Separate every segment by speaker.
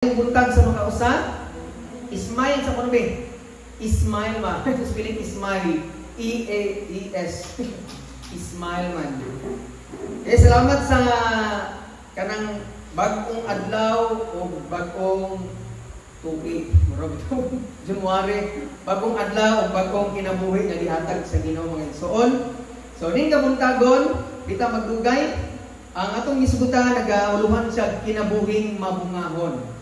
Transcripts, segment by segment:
Speaker 1: buntag sa mga usa, Ismail sa kuno be? Ismail man. Spelling Ismail. E-A-E-S. Ismail man. Salamat sa kanang bagong adlaw o bagong tuig. January. Bagong adlaw o bagong kinabuhi nga gihatag sa Ginoo mga igsoon. So ning kabuntagon, kita magdugay. Ang atong gisgutan nagauluhan siya kinabuhing mabungahon.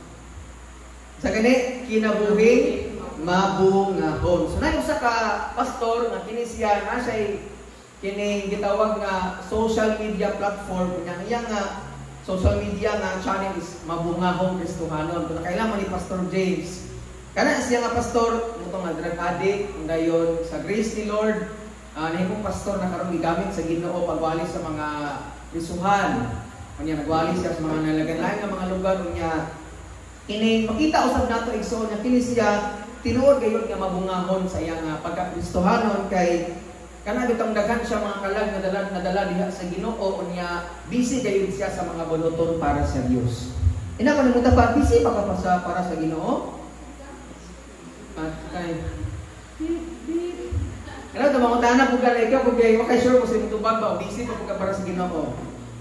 Speaker 1: Sa kani kinabuhing mabungahon. So na usa ka pastor nga kini siya na siya kini gitawag nga social media platform nga iya nga social media nga channel is Mabungahon Kristohanon. Kung kailangan ni Pastor James. Kana siya nga pastor mutong nga drug addict dayon sa Grace ni Lord nahimong pastor na karon gigamit sa Ginoo pagwali sa mga prisuhan. Unya nagwali siya sa mga nalagan-lain nga mga lugar unya kini makita usab nato igsoon nga kini siya tinuod gayud nga mabungahon sa iyang pagka-Kristohanon kay kana bitong daghan siya mga kalag na dala diha sa Ginoo unya busy gayud siya sa mga bunuton para sa Dios. Ina ko nimo ta busy pa ka sa para sa Ginoo? Kay Kaya ito, mga tahanan po ka na ikaw, kung kayo makasure mo sa tubag ba, busy pa po ka para sa Ginoo.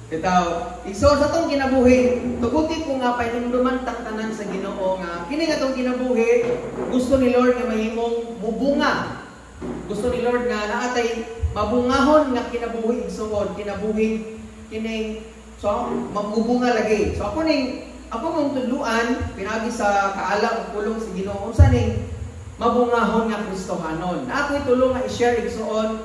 Speaker 1: Ito, iso sa itong kinabuhi, tugutin ko nga pa inumduman tanan sa Ginoo nga, kini nga itong kinabuhi, gusto ni Lord nga mahimong mubunga. Gusto ni Lord nga naatay mabungahon nga kinabuhi igsoon, kinabuhi, kining, so, mabubunga lagi. So ako mong tudluan, pinagi sa kaala o pulong sa Ginoo, unsa ning mabungahon nga Kristohanon. Na ako'y tulong nga i-share igsoon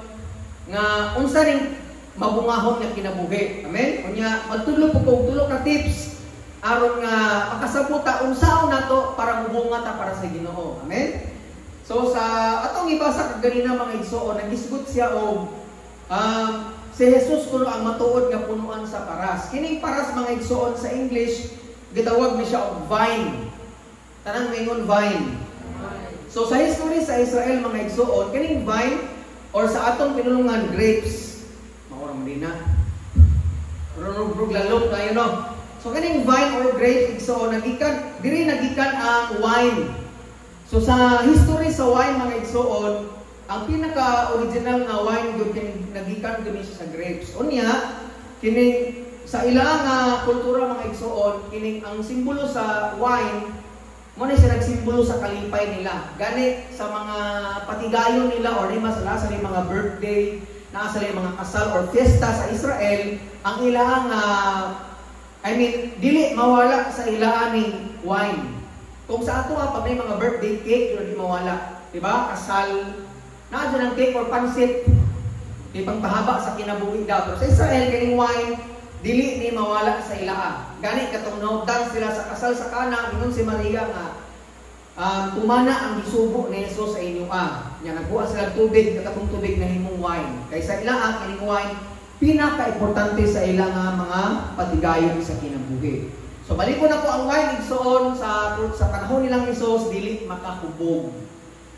Speaker 1: nga unsa ning mabungahon nga kinabuhi. Amen? Unya magtudlo po kog tulo ka tips aron nga makasabot ta unsaon nato para mubunga ta para sa Ginoo. Amen? So sa atong ibasa kag ganina mga igsoon nagisgot siya og si Jesus kuno ang matuod nga punuan sa paras. Kining paras mga igsoon sa English gitawag ni siya og vine. Tanang mingon vine. So sa history sa Israel mga igsoon, kining vine or sa atong pinulungan grapes, maurang din na. Rurug lalong tayo no. So kining vine or grapes igsoon nagikan diri nagikan ang wine. So sa history sa wine mga igsoon, ang pinaka original nga wine gyud kining nagikan gyud siya sa grapes. Unya kining sa ilang kultura mga igsoon, kining ang simbolo sa wine muna siya nagsimbolo sa kalipay nila. Gani sa mga patigayon nila or lima sa mga birthday, nasa mga kasal or fiesta sa Israel, ang ilang dili mawala sa ilaan ning wine. Kung sa ato pag may mga birthday cake, yun di mawala. Diba? Kasal, na dyan ang cake or pansit. Di pangpahaba sa kinabuhi daw. Pero sa Israel, kaning wine, dili ni mawala sa ilaa. Gani katong nautan sila sa kasal sa Kana, ingon si Maria nga tumana ang gisubo ni Jesus sa inyo nya nagbuhat sila tubig, katong tubig na himong wine. Kay sa ilaa kining wine pinaka-importante sa ilang mga patigayon sa kinabuhi. So balik ko na ko ang wine igsoon sa panahon nilang Jesus dili makahubog.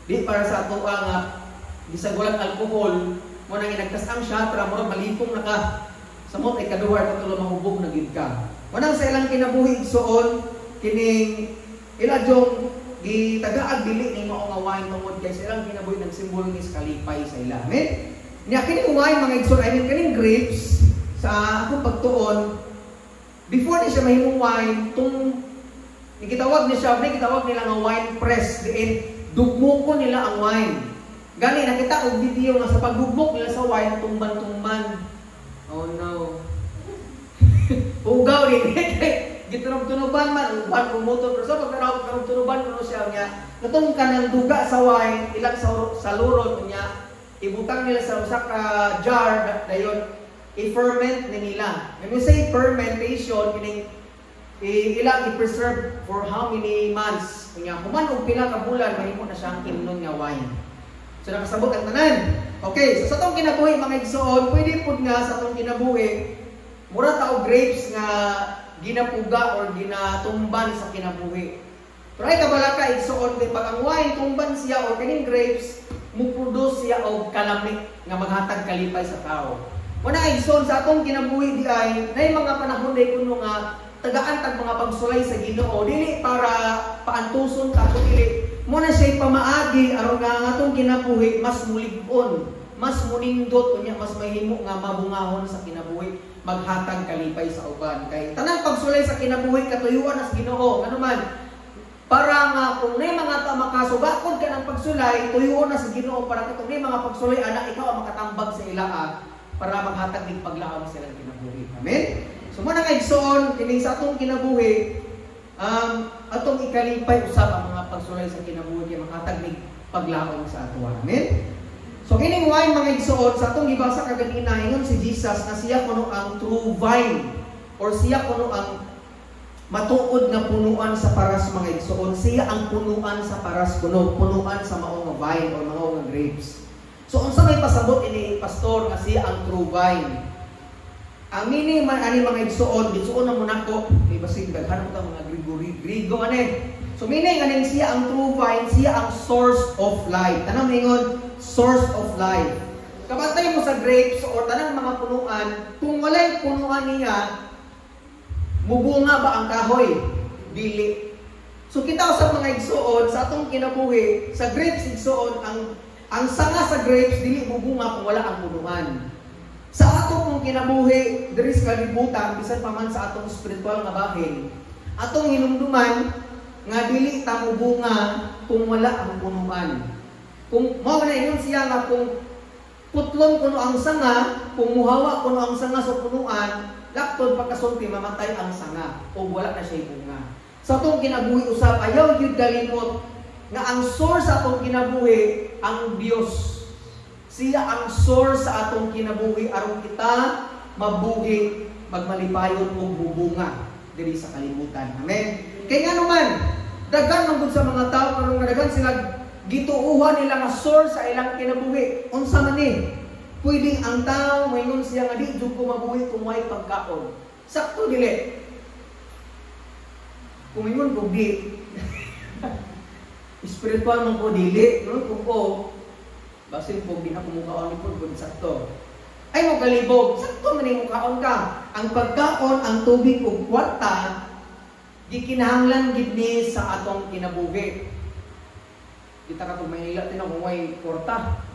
Speaker 1: Di para sa ato nga gisagulang alcohol mo nang ginagkas-ang siya para mo malipong naka samot ay kaduhar katulo mahubog na gid ka. Manang sa ilang kinabuhi igsoon kining ila jong gitagaag dili ni mao nga wine tungod kay sa ilang kinabuhi nagsimbolo ni kalipay sa ila. Amen. Nya kining wine mga igsoon kining grapes sa akong pagtuon before ni siya mahimong wine gitawag nila nga wine press diin dugmukon nila ang wine. Gani nakita og video nga sa paggugmok nila sa wine tumban-tumban. Oh no. Ugaw din. Gitunog-tunuban man, uban pumoto. Pero sa pagkaroon-tunuban ko siya niya, katong kanang duga sa wine, ilang sa lurod niya, ibutang nila sa usak jar, dayon, i-ferment nila. When we say fermentation, meaning, ilang i-preserve for how many months. Kanya, kuman o pila ka bulan, mahimo na siyang imnon nga wine. So, nakasabot ang tanan. Okay, so sa itong kinabuhi, mga igsoon, pwede po nga sa itong kinabuhi, mura tao grapes nga ginapuga or ginatumban sa kinabuhi. Pero ay kabalaka, igsoon, pag ang wine, tumban siya or kaning grapes, muproduce siya o kalamik nga maghatag kalipay sa tao. Muna igsoon, sa itong kinabuhi di ay, na mga panahon na kuno nga, tagaan tag mga pagsulay sa Ginoo dili para paantuson ta kundi mo na siya pamaagi aron nga atong kinabuhi mas mulig-on, mas munindot unya mas mahimo nga mabungahon sa kinabuhi, maghatag kalipay sa uban. Kay tanang pagsulay sa kinabuhi katuyuan as Ginoo, ano man para nga kung may mga makasugakod ka ng pagsulay, tuyuon na sa Ginoo para kung may mga pagsulay anak ikaw ang makatambag sa ilaa para maghatag ning paglaom sa ilang kinabuhi. Amen. So muna nga igsoon kini sa atong kinabuhi, atong ikalipay usab ang mga pagsulay sa kinabuhi kay makatag ning paglaom sa ato. Amen. So kining way mga igsoon sa atong gibasa kaganina ingon si Jesus na siya kuno ang true vine or siya kuno ang matuod na punuan sa paras mga igsoon. Siya ang punuan sa paras kuno, punuan sa maong vine or maong grapes. So unsa may pasabot ini pastor nga siya ang true vine? Ang meaning man ani mga igsoon, igsoon na mo nako, may basig daghan ta mga Grigo ani. So meaning aning siya ang true vine, siya ang source of life. Tanang mingon, source of life. Kabantay mo sa grapes or tanang mga punuan, kung walay punuan niya, mubunga ba ang kahoy? Dili. So kita sa mga igsoon, sa atong kinabuhi, sa grapes igsoon, ang sanga sa grapes, dili mubunga kung wala ang punuan. Sa ato kung kinabuhi, there is kalibutan, bisan pa man sa atong spiritual nga bahin, atong hinumduman, nga dili ta mubunga kung wala ang punuan. Kung mao na ingon siya nga kung putlon kuno ang sanga, kung muhawa kuno ang sanga sa punuan, laktod pagkasulti mamatay ang sanga o wala na siya bunga. Sa atong kinabuhi usab ayaw gyud galimot nga ang source sa atong kinabuhi ang Dios. Siya ang source sa atong kinabuhi aron kita mabuhi, magmalipayon ug bubunga diri sa kalibutan. Amen. Kay nga naman daghan man gud sa mga tao karon nga daghan sila gituuhan nila nga source sa ilang kinabuhi. Unsa man ni? Pwedeng ang tao moingon siya nga di jud ko mabuhi kung may pagkaon. Sakto dili. Kung ingon ko di spiritual man ko dili, no kung ko basin po di na kumukaon ni pud sakto. Ay mo kalibog, sakto man ni mukaon ka. Ang pagkaon, ang tubig ug kwarta gikinahanglan gid ni sa atong kinabuhi. Kita katong Maynila tinong kung may kwarta.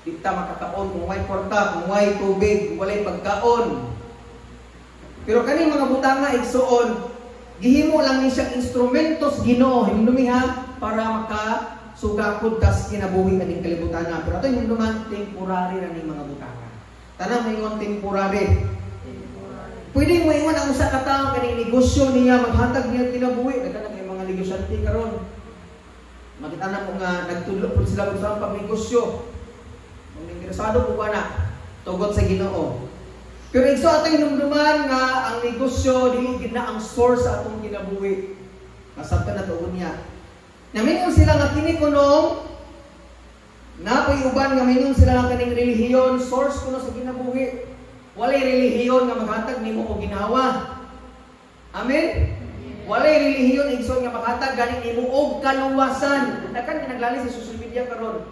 Speaker 1: Kita makakaon kung may kwarta, kung may tubig, kung walay pagkaon. Pero kani mga butanga igsoon, gihimo lang ni siyang instrumentos Ginoo hinumdumiha para makasugakod tas kinabuhi aning kalibutan na. Pero ato hinumduman temporary ra ning mga butanga. Tanang moingon temporary. Pwede mo ingon ang usa ka tawo kaning negosyo niya maghatag niya kinabuhi, daghan kay mga negosyante karon. Makita na mo nga nagtudlo pud sila sa pagnegosyo. Kung interesado po ka na, tugot sa Ginoo. Pero igso ato hinumduman nga ang negosyo dili gid na ang source sa atong kinabuhi. Masabtan na tugon niya. Namingon sila nga kini kuno napoy uban nga mingon sila nga kaning relihiyon, source kuno sa kinabuhi. Walay relihiyon nga maghatag nimo og ginawa. Amen. Walay relihiyon igsoon nga maghatag gani nimo og kaluwasan. Dakan kinaglali sa social media karon.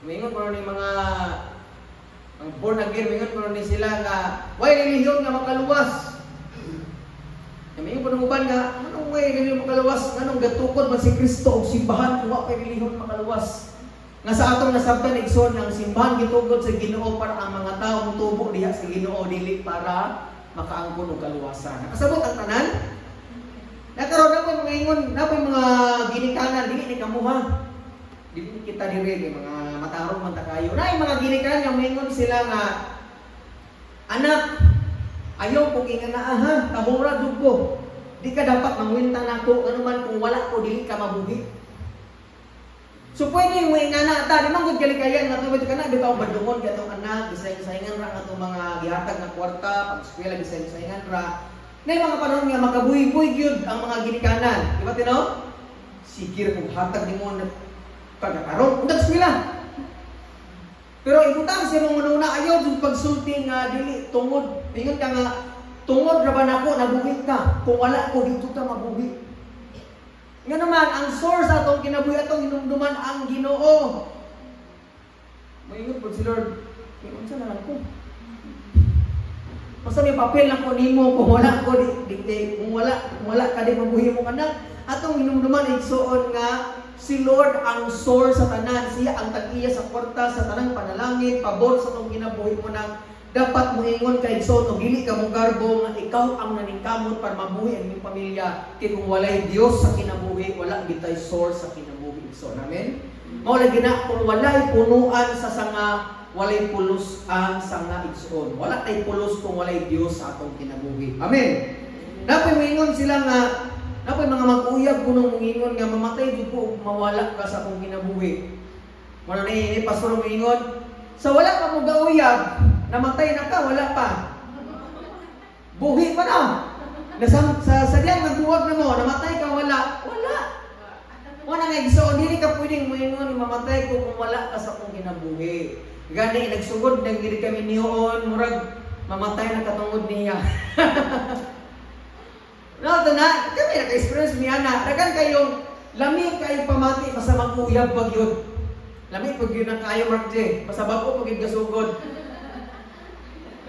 Speaker 1: Mingon ko ni mga ang born again, mingon ko ni sila nga way relihiyon nga makaluwas. Mingon ko nang uban nga anong way relihiyon makaluwas? Anong gatukod man si Kristo og simbahan kung wa kay relihiyon makaluwas? Nga sa atong nasabtan igsoon ang simbahan gitugod sa Ginoo para ang mga tawo motubo diha sa Ginoo dili para makaangkon og kaluwasan. Nakasabot ang tanan? Nakaroon na po mga ingon, na po mga ginikanan, dili ni kamuha. Dili kita diri mga matarong man ta kayo. Na yung mga ginikanan nga moingon sila nga anak, ayaw ko inganaaha, tahura jud ko. Di ka dapat mangwinta nako ano man kung wala ko dili ka mabuhi. So pwede mo ingana ta, di man gud kalikayan nga tubod kana bitaw badungon gatong anak, gisayng-sayngan ra nga mga gihatag nga kwarta, pag-eskwela gisayng-sayngan ra. Nay mga panahon nga makabuhi-buhi gyud ang mga ginikanan. Di ba tino? Sikir kung hatag nimo na pagkakaroon, undag eskwela. Pero ibutang siya mong manuna ayaw jud pagsulti nga dili tungod. Ingon ka nga tungod ra ba nako nabuhi ka? Kung wala ko dito ka mabuhi. Nga naman ang source atong kinabuhi atong hinumduman ang Ginoo. Moingon pud si Lord, unsa na lang ko? Basta may papel lang ko nimo kung wala ko kung wala ka di mabuhi mo kanak. Atong hinumduman igsuon nga si Lord ang source sa tanan, siya ang tag-iya sa kwarta sa tanang panalangin, pabor sa tong ginabuhi mo nang dapat moingon kay igsoon o dili ka mong garbo nga ikaw ang naningkamot para mabuhi ang iyong pamilya. Kay kung walay Dios sa kinabuhi, wala bitay source sa kinabuhi igsoon. Amen. Mao lagi na kung walay punuan sa sanga, walay pulos ang sanga igsoon. Wala tay pulos kung walay Dios sa atong kinabuhi. Amen. Dapat moingon sila nga napoy mga mag-uyab kunong moingon nga mamatay jud ko mawala ka sa akong kinabuhi. Wala ni pastor moingon, sa wala ka mo gauyab, namatay na ka, wala pa. Buhi pa na. Sa sadyang nagbuwag na mo, namatay ka, wala. Wala. Wala nga igsoon, hindi ka pwedeng moingon mamatay ko kung wala ka sa akong kinabuhi. Gani nagsugod nang diri kami niyoon, murag mamatay na katungod niya. No, na kami naka-experience niya na dagan kayong lami kayo pamati basta mag-uyab bagyod. Lami pag yun ang kayo marje, basta bago pag gasugod.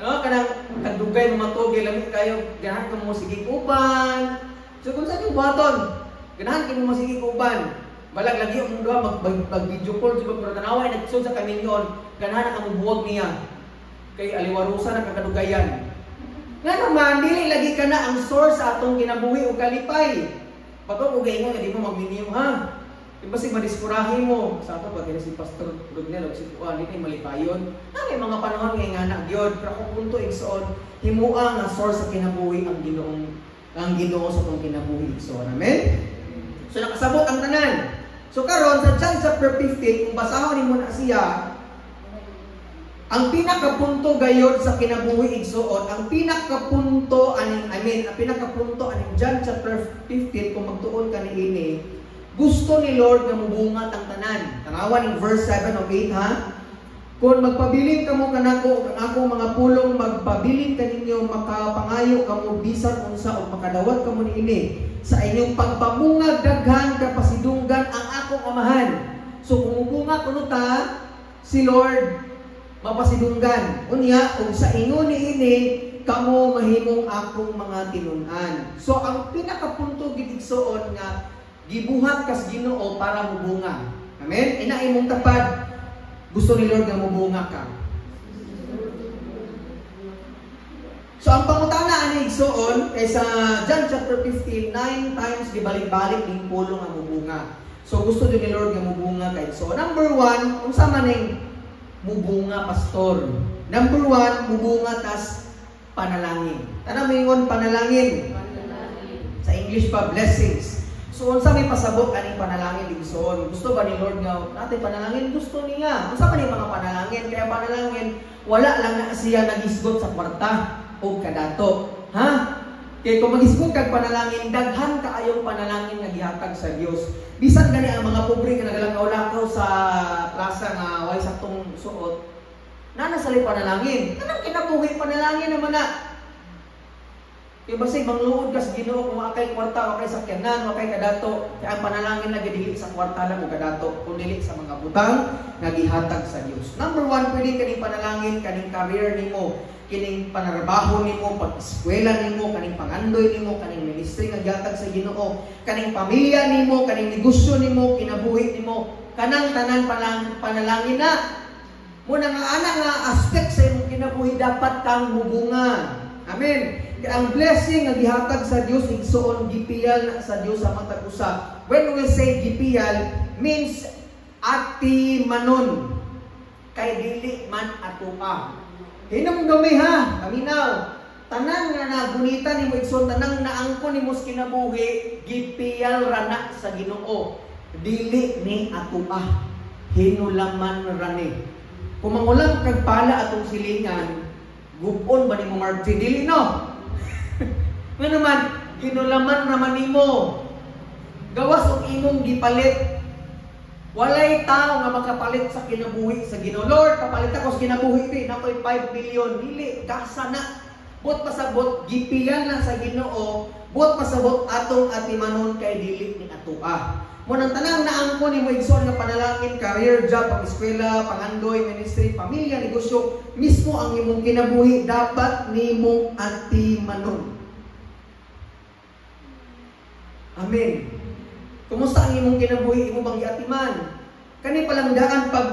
Speaker 1: No, kanang tagdugay mo matugi lami kayo ganahan ka mo sige uban. So kung saan yung baton, ganahan ka mo sige uban. Balag lagi ang duha mag-video call jud pero tanawa nagsud sa kami yon, ganahan ang buwag niya. Kay aliwarusa na kakadugayan. Nga naman, dili lagi ka na ang source sa atong kinabuhi o kalipay. Pagod ugay mo, hindi mo magminiyom ha. Diba si madiskurahin mo. Sa ato, pag si Pastor Rugnel o si Kuan, hindi malipayon. May mga panahon ngayon nga na gyud. Pero kung punto igsoon, himua nga source sa kinabuhi ang Ginoo sa atong kinabuhi igsoon. Amen? So nakasabot ang tanan. So karon sa John chapter 15, kung basahon nimo na siya, ang pinakapunto gayon sa kinabuhi igsuon, ang pinakapunto aning John chapter 15 kung magtuon ka niini, gusto ni Lord nga mubungat ang tanan. Tanawa ning verse 7 o 8 ha. Kung magpabilin kamo kanako ang akong mga pulong magpabilin kaninyo makapangayo kamo bisan unsa ug makadawat kamo niini sa inyong pagpamungag daghan kapasidunggan ang akong amahan. So kung mubunga kuno ta si Lord mapasidunggan. Unya, ug sa ingon niini, kamo mahimong akong mga tinun-an. So, ang pinakapunto gidigsoon nga, gibuhat kas Ginoo para mubunga. Amen? Ina imong tapad, gusto ni Lord nga mubunga ka. So, ang pangutana ani igsoon, kay sa John chapter 15, 9 times gibalik-balik ning pulong nga mubunga. So, gusto ni Lord nga mubunga kay igsoon. Number 1, unsa man ning mubunga pastor. Number 1, mubunga tas panalangin. Tanang mingon panalangin. Sa English pa blessings. So unsa may pasabot aning panalangin igsoon? Gusto ba ni Lord nga natin panalangin? Gusto niya. Unsa pa ni mga panalangin? Kaya panalangin wala lang na siya nagisgot sa kwarta o kadato. Ha? Kaya kung mag-isgot kag panalangin, daghan kaayong panalangin nga gihatag sa Dios. Bisan gani ang mga pobre nga nagalangaw-langaw sa plaza nga way saktong suot, nanasali panalangin. Kanang kinabuhi panalangin naman na. Kaya basig mangluod ka sa Ginoo kung wakay kwarta, wakay sakyanan, wakay kadato. Kaya ang panalangin na dili sa kwarta lang o kadato, kundi sa mga butang nga gihatag sa Dios. Number 1, pwede kaning panalangin kaning career nimo, kining panarbaho nimo, pag-eskwela nimo, kaning pangandoy nimo, kaning ministry nga gihatag sa Ginoo, kaning pamilya nimo, kaning negosyo nimo, kinabuhi nimo, kanang tanan panalangin na. Muna nga ana nga aspect sa imong kinabuhi dapat kang mubunga. Amen. Kaya ang blessing nga gihatag sa Dios igsoon gipiyal na sa Dios sa matag usa. When we say gipiyal means ati manon kay dili man atoa. Hinumdumi ha, kaminaw. Tanan nga nagunita nimo igsoon, tanang naangkon nimo sa kinabuhi, gipiyal rana sa Ginoo. Dili ni atoa. Hinulaman rani. Kung mangulang kagpala atong silingan, gupon ba nimo margin dili no? Nga naman, hinulaman naman nimo. Gawas og imong gipalit. Walay tao nga makapalit sa kinabuhi sa Ginoo. Lord, kapalit ako sa kinabuhi ni nakoy 5 million. Dili, gasa na. Buot pasabot gipiyan lang sa Ginoo, buot pasabot atong atimanon kay dili ni atua. Mo nang tanang naangkon nimo igsoon nga panalangin, career, job, pang-eskwela, pangandoy, ministry, pamilya, negosyo, mismo ang imong kinabuhi dapat nimong atimanon. Amen. Kumusta ang imong kinabuhi, imo bang giatiman? Kani palangdaan pag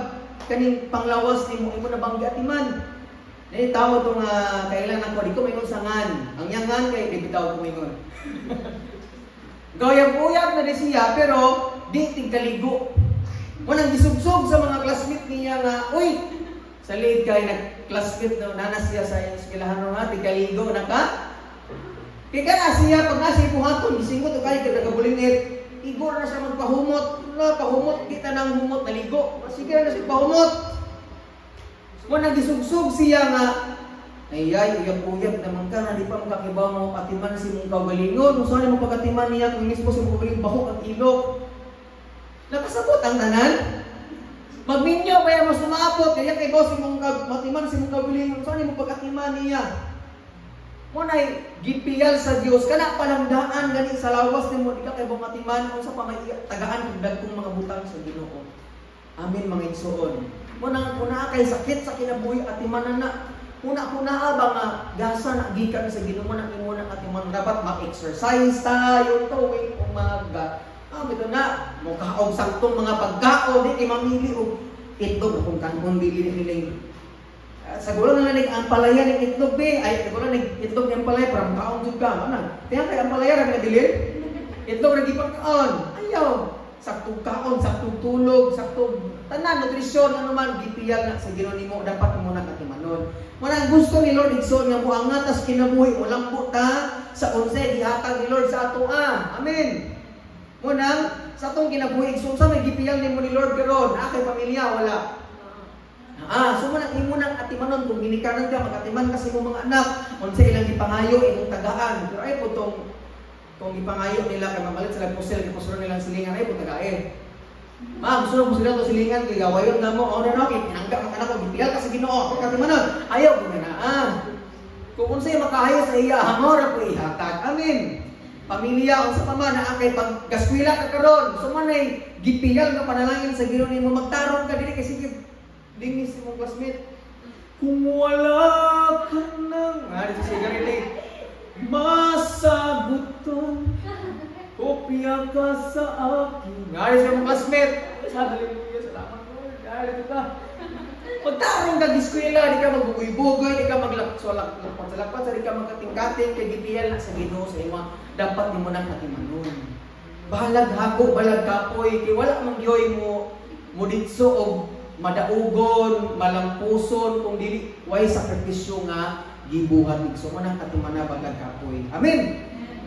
Speaker 1: kaning panglawas nimo imo na bang giatiman? Dili tawo tong kailan ako di ko mingon sangan. Ang yangan kay di bitaw ko mingon. Gayab-uyab na di siya pero di tigkaligo. Munang gisubsog sa mga classmate niya nga, uy, sa lead kay nag-classmate no, nanas siya sa eskwelahan nga tigkaligo na ka. Kaya na siya pag nasa ipuhaton gisingot o kay nagabulingit, igor na siya magpahumot. Wala pahumot kita nang humot naligo. Sige na siya pahumot. Munang gisubsog siya nga, ayay, uyab-uyab naman ka, hindi pa makakibaw mo katiman si mong kagalingon. Kung saan mo pagkatiman niya, kung mismo si mong kagaling bahok ang ilok. Nakasabot ang tanan. Magminyo, kaya mas sumapot. Kaya kay boss, si mong matiman si mong kagalingon. Kung saan mo pagkatiman niya. Muna'y gipiyal sa Diyos. Kana palamdaan gani sa lawas ni mo. Di ka kay bong matiman. Kung sa pamatagaan, kung mga butang sa Ginoo. Amin mga igsoon. Munang kuna kay sakit sa kinabuhi at imanan na. Una-una ba nga gasa na gikan sa Ginoo na imo na atiman dapat ma-exercise tayo tuwing umaga. Ito na mo kaog saktong mga pagkaon di kay mamili og itlog kung kanon dili ni sa gulo na nig ang palaya ning itlog be ay gulo nig itlog ng palaya para kaon jud ka ana. Tiyan kay ang palaya ra pinadili. Itlog ra gipakaon. Ayaw. Saktong kaon, saktong tulog, saktong tanan nutrisyon ano man gipiyag na sa Ginoo nimo dapat mo na katimanon. Manang gusto ni Lord igsoon nga moangat as kinabuhi walang buta sa unse gihatag ni Lord sa ato Amen. Munang sa atong kinabuhi igsoon sa may gipiyag nimo ni Lord karon akay pamilya wala. So manang imo nang atimanon kung ginikanan ka magatiman kasi mo mga anak unsa ilang gipangayo imong tagaan. Pero ay putong kung ipangayo nila kay mamalit sila pusel kay pusel nilang silingan ay putagae. Ma'am, gusto mo sila to silingan kay gawayon na mo ora no kay pinangga ang anak ko gipiyal kasi Ginoo kasi manon. Ayaw gina Kung unsay makahayo sa iya hamor ko ihatag. Amen. Pamilya unsa pa man na kay paggaskwela ka karon. So manay gipiyal nga panalangin sa Ginoo nimo magtarong ka dili kay sige dingis imong classmate. Kung wala ka nang dito si Garili. Masaguton kopya ka sa akin. Ngayon sa mga classmate. Hallelujah, salamat Lord. Dahil kita. Pagtarong ka diskwela, di ka magbugoy-bugoy, di ka maglakpat-salakpat, di ka magkating-kating, kay gipiyal na sa Ginoo sa ima. Dapat di mo nang natimanon. Balag hako, balag kapoy, kay wala mong giyoy mo muditso o madaugon, malampuson, kung dili, way sakripisyo nga gibuhat igso mo nang katimana balag kapoy. Amen.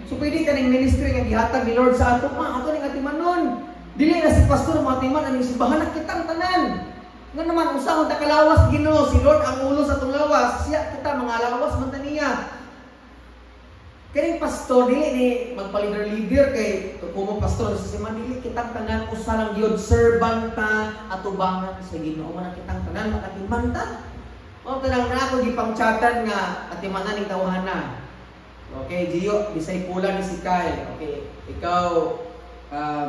Speaker 1: So pwede ka ning ministry nga gihatag ni Lord sa ato ato ning atimanon. Dili na si pastor mo atiman ang simbahan kitang tanan. Nga naman usahon ta kalawas Ginoo si Lord ang ulo sa atong lawas. Siya kita mga lawas man taniya. Kani pastor dili ni magpa-leader kay kumo pastor sa simbahan dili kitang tanan usa lang gyud servant ta atubangan sa Ginoo man kitang tanan makatiman ta. O tanang na ako gipang-chatan nga atimanan ning tawhana. Okay, Gio, disipula ni si Kyle. Okay, ikaw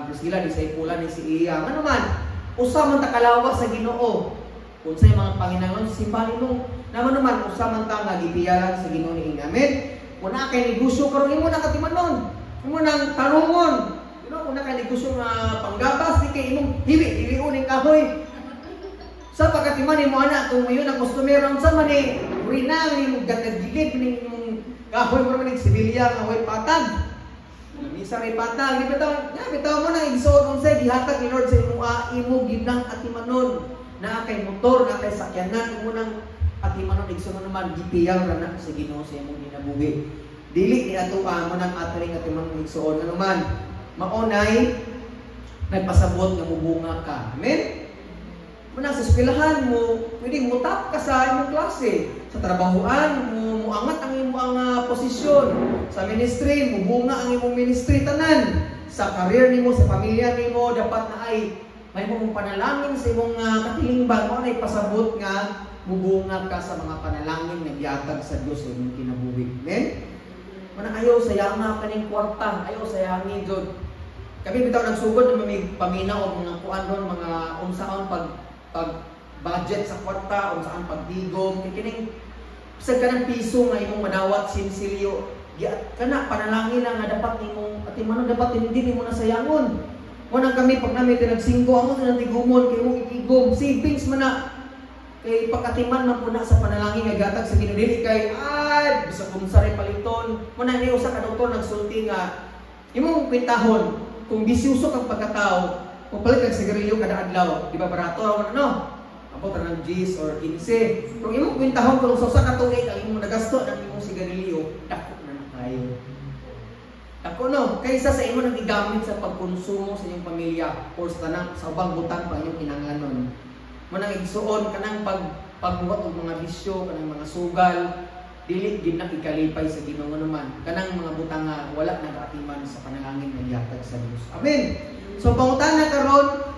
Speaker 1: Priscilla, disipula ni si Iya. Ano man, usa man ta kalawas sa Ginoo. Unsay mga panginahanglan sa simbahan nimo, naman usa man ta nga gipiyalan sa Ginoo ni Amen. Una kay negosyo karon imo na katimanon. Imo nang tarungon. Una kay negosyo nga panggabas di kay imong dili uning kahoy. Sa pagkatiman ni mo anak, kung mayon ang customer, sa man ni rinang ni mo gatagilid ni mong kahoy mo naman sibilya nga way patag. Isa may patag, di bitaw mo na igsoon unsay gihatag ni Lord sa imo ginang atimanon na kay motor, na kay sakyanan, imo nang atimanon igsoon naman gipiyang ra na sa Ginoo sa imong ginabuhi. Dili ni ato mo nang atoring atimanon igsoon naman. Maunay nagpasabot nga mubunga ka. Amen. Muna sa eskwelahan mo, pwedeng mutap ka sa imong klase. Sa trabahoan mo, muangat ang imong posisyon. Sa ministry, mubunga ang imong ministry tanan. Sa career nimo, sa pamilya nimo, dapat na ay may mong panalangin sa imong katilingban mo na ipasabot nga mubunga ka sa mga panalangin nga gihatag sa Dios sa imong kinabuhi. Amen? Manang ayaw sayanga kaning kwarta, ayaw sayangin jud. Kami bitaw nagsugod na may pamina o mga kuan ron, mga unsaon pag budget sa kwarta, unsaan pagdigom, kining sa kanang piso nga imong madawat sinsilyo, kana panalangin na nga dapat nimong at imano dapat hindi nimo nasayangon. Wala kami pag namin tinagsinggo amo sa tigumon kay imong itigom, savings man na kay pagkatiman man puna sa panalangin nga gatag sa Ginoo dili kay ay bisa kung sari paliton. Muna ni usa ka doktor nagsulti nga imong kwentahon kung bisyoso kang pagkatao, kung palit kag sigarilyo kada adlaw, di ba barato no? Abot ra ng 10 or 15. Kung imong kwentahon kung sa usa ka tuig ang imong nagasto ng imong sigarilyo, dako na kayo. Dako no, kaysa sa imong nagigamit sa pagkonsumo sa inyong pamilya or sa tanang sa ubang butang pa inyong kinahanglanon. Manang igsuon kanang pagbuhat og mga bisyo, kanang mga sugal, dili gid na ikalipay sa Ginoo naman. Kanang mga butang nga wala nagaatiman sa panalangin nga gihatag sa Dios. Amen. So pangutana karon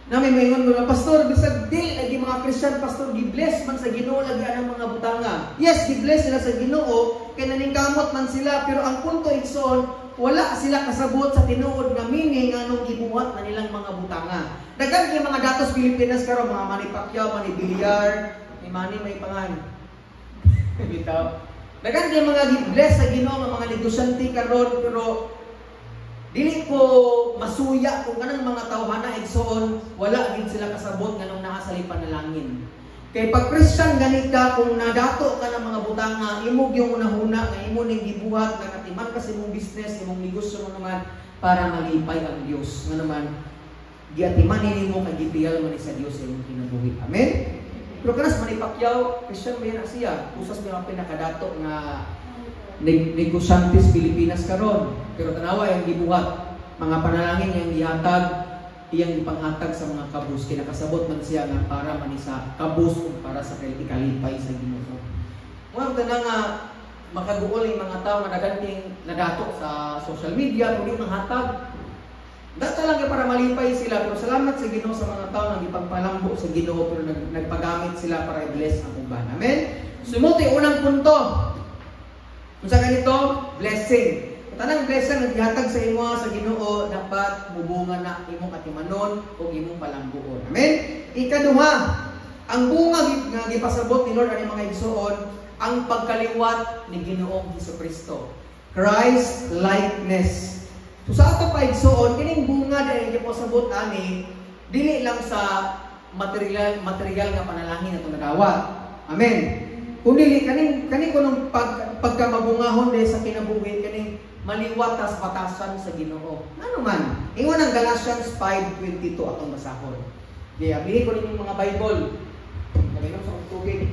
Speaker 1: nami maingon mga pastor bisag dili lagi mga Christian pastor gi-bless man sa Ginoo lagi ang mga butanga. Yes, gi-bless sila sa Ginoo kay naningkamot man sila pero ang punto igsoon wala sila kasabot sa tinuod nga meaning nganong gibuhat na nilang mga butanga. Daghan kay mga datos Pilipinas karon mga Manny Pacquiao, Manny Villar, ni Manny may pangan. Bitaw. Daghan kay mga gi-bless sa Ginoo nga mga negosyante karon pero dili ko masuya kung kanang mga tawhana igsoon wala gid sila kasabot nganong naa sa panalangin. Kay pag Christian ganit ka kung nadato ka ng mga butanga, imo gyud unahuna nga imo ning gibuhat nga katiman ka sa imong business, imong negosyo mo naman para malipay ang Dios. Nga naman giatiman nimo kay gipiyal man sa Dios sa imong kinabuhi. Amen. Pero kanas Manny Pacquiao, Christian ba yan siya? Usas may mga pinakadato nga negosyantes Pilipinas karon. Pero tanawa yung gibuhat, mga panalangin yang gihatag, iyang ipanghatag sa mga kabus, kinakasabot man siya nga para man sa kabus o para sa ikalipay sa Ginoo. Mga na nga makaguol yung mga tao nga naganting nadato sa social media, kung yung hatag. Dato lang para malipay sila, pero salamat sa Ginoo sa mga tao nang ipagpalambo sa Ginoo pero nagpagamit sila para i-bless ang uban. Amen? Sumuti unang punto. Kung sa ganito, blessing. Tanang blessing ang gihatag sa imo sa Ginoo dapat mubunga na imong katimanon o imong palambuon. Amen? Ikaduha, ang bunga nga gipasabot ni Lord ani mga igsoon ang pagkaliwat ni Ginoong Hesukristo. Christ likeness. So sa ato pa igsoon kining bunga dili gipasabot ani dili lang sa material nga panalangin atong nadawat. Amen. Kundi kaning kunong pagkamabungahon sa kinabuhi kaning maliwat sa batasan sa Ginoo. Ano man? Ingon ang Galatians 5:22 atong basahon. Kaya bihi ko ninyo mga Bible. Nagayong sa tubig.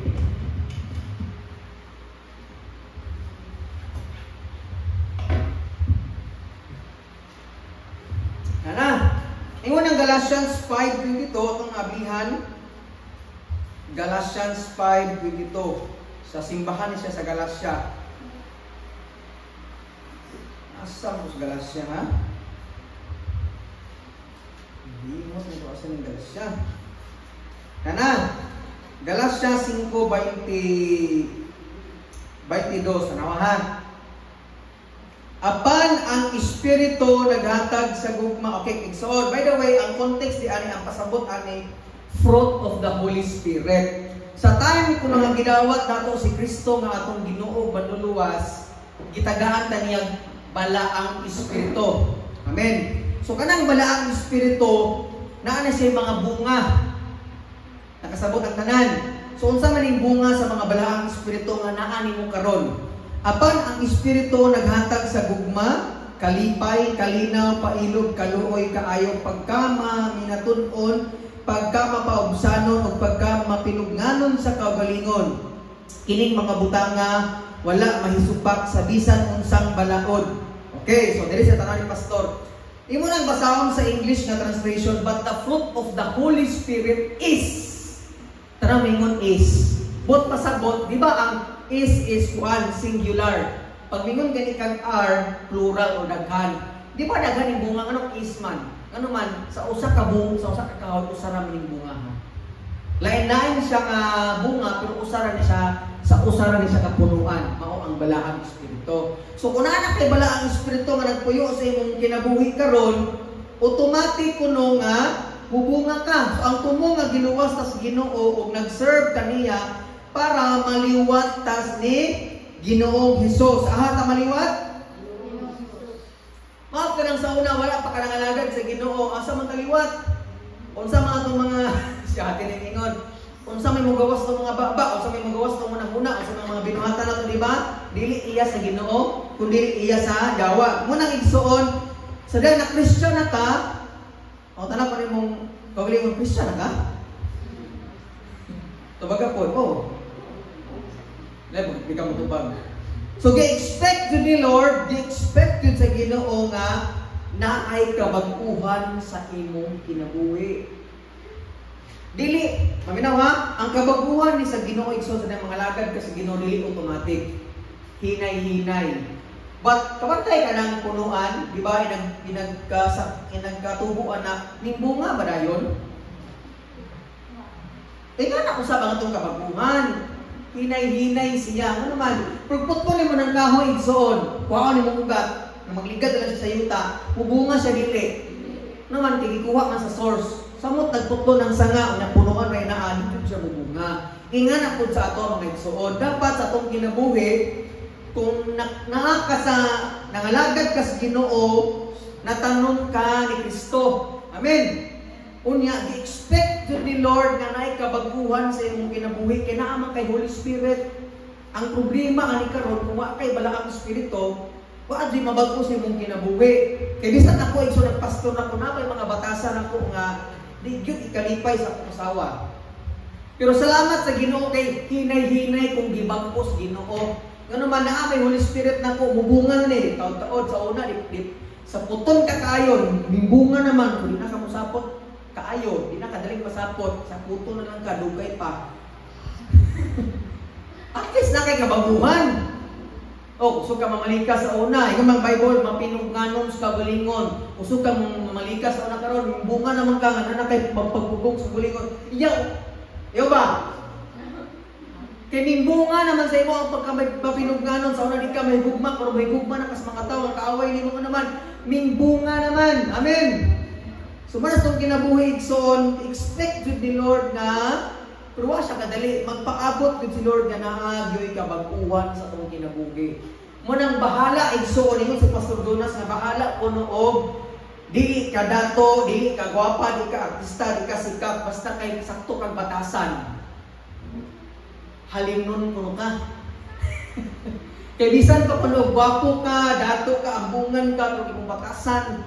Speaker 1: Nana, ingon ang Galatians 5:22 atong ablihan. Galatians 5:22. Sa simbahan siya sa Galacia. Asa mo sa Galacia, ha? Hindi mo sa asa ng Galacia. Kana, Galacia 5:22, tanawahan. Apan ang Espiritu naghatag sa gugma. Okay, igsoon. By the way, ang context di ani ang pasabot ani fruit of the Holy Spirit. Sa time kung nga gidawat nato si Kristo nga atong Ginoo banluluwas, gitagaan ta niyang balaang espiritu. Amen. So kanang balaang espiritu naa na siya mga bunga. Nakasabot ang tanan. So unsa man ning bunga sa mga balaang espiritu nga naa nimo karon? Apan ang espiritu naghatag sa gugma, kalipay, kalinaw, pailog, kaluoy, kaayo, pagkama, minatun-on, pagkamapaubsanon o pagkamapinugnanon sa kaugalingon. Kining mga butanga wala mahisupak sa bisan unsang balaod. Okay, so diri sa tanan ni pastor. Imo nang basahon sa English nga translation, but the fruit of the Holy Spirit is. Tara mingon is. Bot pasabot, di ba ang is one singular. Pag mingon gani kang R plural o daghan. Di ba daghan yung bunga anong is man? Ano man, sa usa ka kahon, usa ra maning bunga ha. Lain-lain siya nga bunga, pero usaran ni siya, sa usaran ni siya kapunuan, mao ang balaang espiritu. So kung ana kay balaang espiritu nga nagpuyo sa imong kinabuhi karon, automatic kuno nga mubunga ka. So ang tumo nga giluwas tas Ginoo ug nag-serve kaniya para maliwat tas ni Ginoong Hesus. Aha ta maliwat? Mao ka nang sa una wala pa ka nangalagad sa Ginoo, asa man kaliwat? Unsa man atong mga siya tininingon. Unsa may magawas ng mga baba, unsa may magawas ng una, unsa may mga binuhatan nato, di ba? Dili iya sa Ginoo, kundi iya sa gawa. Munang igsuon, sa dahil na Christian na ka, o tanap pa rin mong kagaling mong Christian na ka? Tubaga po, di ka mo tubag. So, gi-expect yun ni Lord, gi-expect yun sa Ginoo nga na ay kabaguhan sa imong kinabuhi. Dili, maminaw ha, ang kabaguhan ni sa Ginoo igsoon sa mga lagad kasi Ginoo dili automatic. Hinay-hinay. But kapantay ka ng punuan, di ba, inagkatubuan na nimbunga ba dayon? Tingnan ako sa mga itong kabaguhan. Hinay-hinay siya. Ano naman, pagputpun mo ng kahoy igsoon, kuha ni mong ugat, na magligad na siya sa yuta, mubunga siya dili. Naman, kikikuha man sa source. Samot nagputlo ng sanga, na punuan may naan, hindi siya mubunga. Ingan na po sa ato mga igsoon. Dapat sa atong kinabuhi, kung nangalagad ka sa Ginoo, natanong ka ni Kristo. Amen. Unya, i-expect yun ni Lord na naay kabaguhan sa imong kinabuhi. Kaya naamang kay Holy Spirit. Ang problema ani karon kung wa kay balaang espiritu, wa di mabago sa imong kinabuhi. Kay bisan ako igsoon nagpastor na ko na may mga batasan ako nga di gyud ikalipay sa akong asawa. Pero salamat sa Ginoo kay hinay-hinay kung gibangkos Ginoo. Ngano man naa may Holy Spirit nako mubungan ni taud-taud sa una dip sa puton ka kaayon, mimbunga naman kung di na ka musapot kaayo, di na kadaling masapot, sa puto na lang ka dugay pa. At least na kay kabaguhan. O, kusog ka mamalika sa una. Ikaw mga Bible, mapinungganon sa kabalingon. Kusog ka mamalika sa una karon, bunga naman ka, nga na kay pagpagpugong sa kabalingon. Iyaw ba? Kaya nimbunga naman sa imo ang pagpapinungganon sa una, di ka may gugma, pero may gugma na kas mga tao, ang kaaway ni mo naman, mimbunga naman. Amen. So, manas itong kinabuhi, igsoon, expect with the Lord na pero wa siya kadali, magpaabot din si Lord nga naagyoy kabaguhan sa itong kinabuhi. Munang bahala, igsoon ingon si Pastor Jonas na bahala ko noog, dili ka dato, dili ka gwapa, dili ka artista, dili ka sikat, basta kay sakto kang batasan. Halimnon ko ka. Kay bisan ka kuno gwapo ka, dato ka, ambungan ka, kung imong batasan,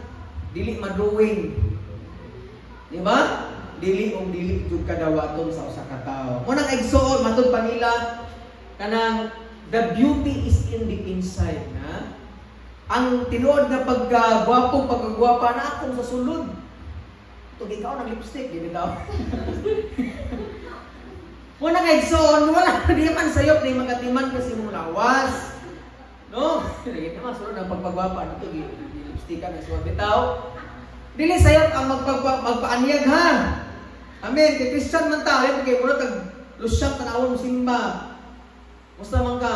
Speaker 1: dili madruwing. Di ba? Dili jud kadawaton sa usa ka tawo. Munang igsoon matud pa nila kanang the beauty is in the inside na. Ang tinuod nga pagkagwapo, pagkagwapa na akong sa sulod. Ito ikaw nag lipstick, di ba? Munang igsoon wala di man sayop ni magatiman kasi mo lawas. No? Dili naman sulod ang pagpagwapa nito lipstick ka na suwag bitaw. Dili sayop ang magpaanyag ha. Amen. Kay Christian man tayo, kay muna tag-lusyak tanawon mo simba. Musta man ka,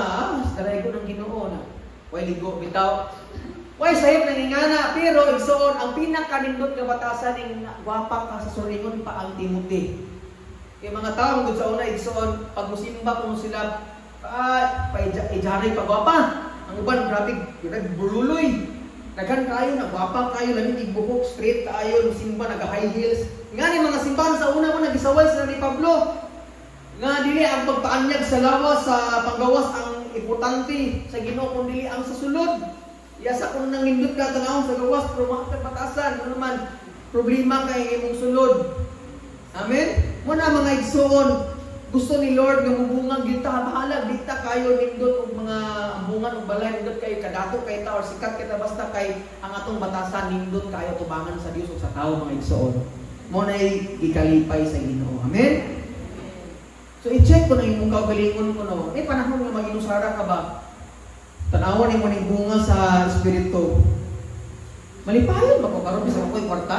Speaker 1: dalay ko ng Ginoo na. Way ligo, bitaw. Way sayop nangingana, pero igsoon, ang pinakanindot nga batasan ng gwapa ka sa suringon pa ang Timothy. Kay mga tao, sa una, igsoon, pag musimba kung sila, ijaray pa gwapa. Ang uban, grabe, burululoy. Naghan kayo, nagwapa kayo, lamig igbuhok, straight kayo, simba, naga-high heels. Nga ni mga simbahan sa una mo, nagisaway sila ni Pablo. Nga dili ang pagpaanyag sa lawas, sa panggawas ang importante sa Ginoo kung dili ang sasulod. Yasa kung nangindot ka tanawon sa gawas, pero makapatasan, ano naman, problema kay imong sulod. Amen? Muna mga igsoon, gusto ni Lord nga mubungang kita, bahala, dita kayo nindot og mga ambungan og balay, nindot kayo kadato kay ta or sikat kita basta kay ang atong batasan nindot kayo tubangan sa Dios ug sa tawo mga igsoon. Mo nay gikalipay sa Ginoo. Amen. So i-check ko na imong kaugalingon ko no. Panahon nga maginusara ka ba? Tanawan nimo ning bunga sa espiritu. Malipayon ba ko karon sa ko'y kwarta?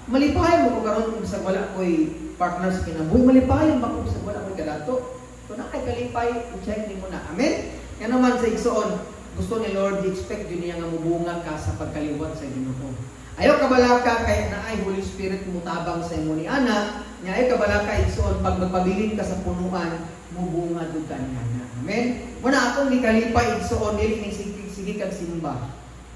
Speaker 1: Malipayon mo ko karon kung sa wala ko'y partner sa kinabuhi. Malipayon ba kung sa wala ko'y kadato? Kung na kay kalipay, check ni mo na. Amen? Yan naman sa igsoon, gusto ni Lord, i-expect yun niya nga mubunga ka sa pagkaliwat sa Ginoo. Ayaw kabalaka kay na ay Holy Spirit mutabang sa imo ni ana, nya ay kabalaka igsoon pag magpabilin ka sa punuan, mubunga jud kaniya. Amen. Muna akong gikalipay igsoon dili ni sige kag simba.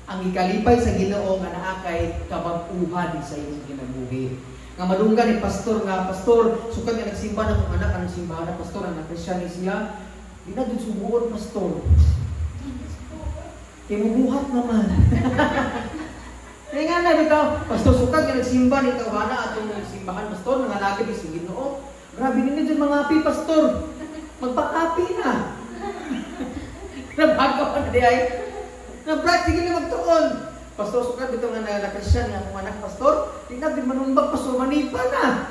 Speaker 1: Ang gikalipay sa Ginoo nga naa kay kabag-uhan sa imong kinabuhi. Nga madunggan ni pastor nga pastor, sukad nga nagsimba na kung anak ang simbahan na pastor ang Christian siya, di na jud subuon pastor. Kay mubuhat naman. Kaya nga na dito, pastor sukad nga nagsimba ni tawhana atong simbahan pastor nga lagi di sa Ginoo. Grabe ninyo dyan mga api pastor. Magpakapi na. Nabagaw na di ay. Nabrad, sige na magtuon. Pastor sukad dito nga na-Christian nga akong anak pastor. Di na din manumbag pastor manipa na.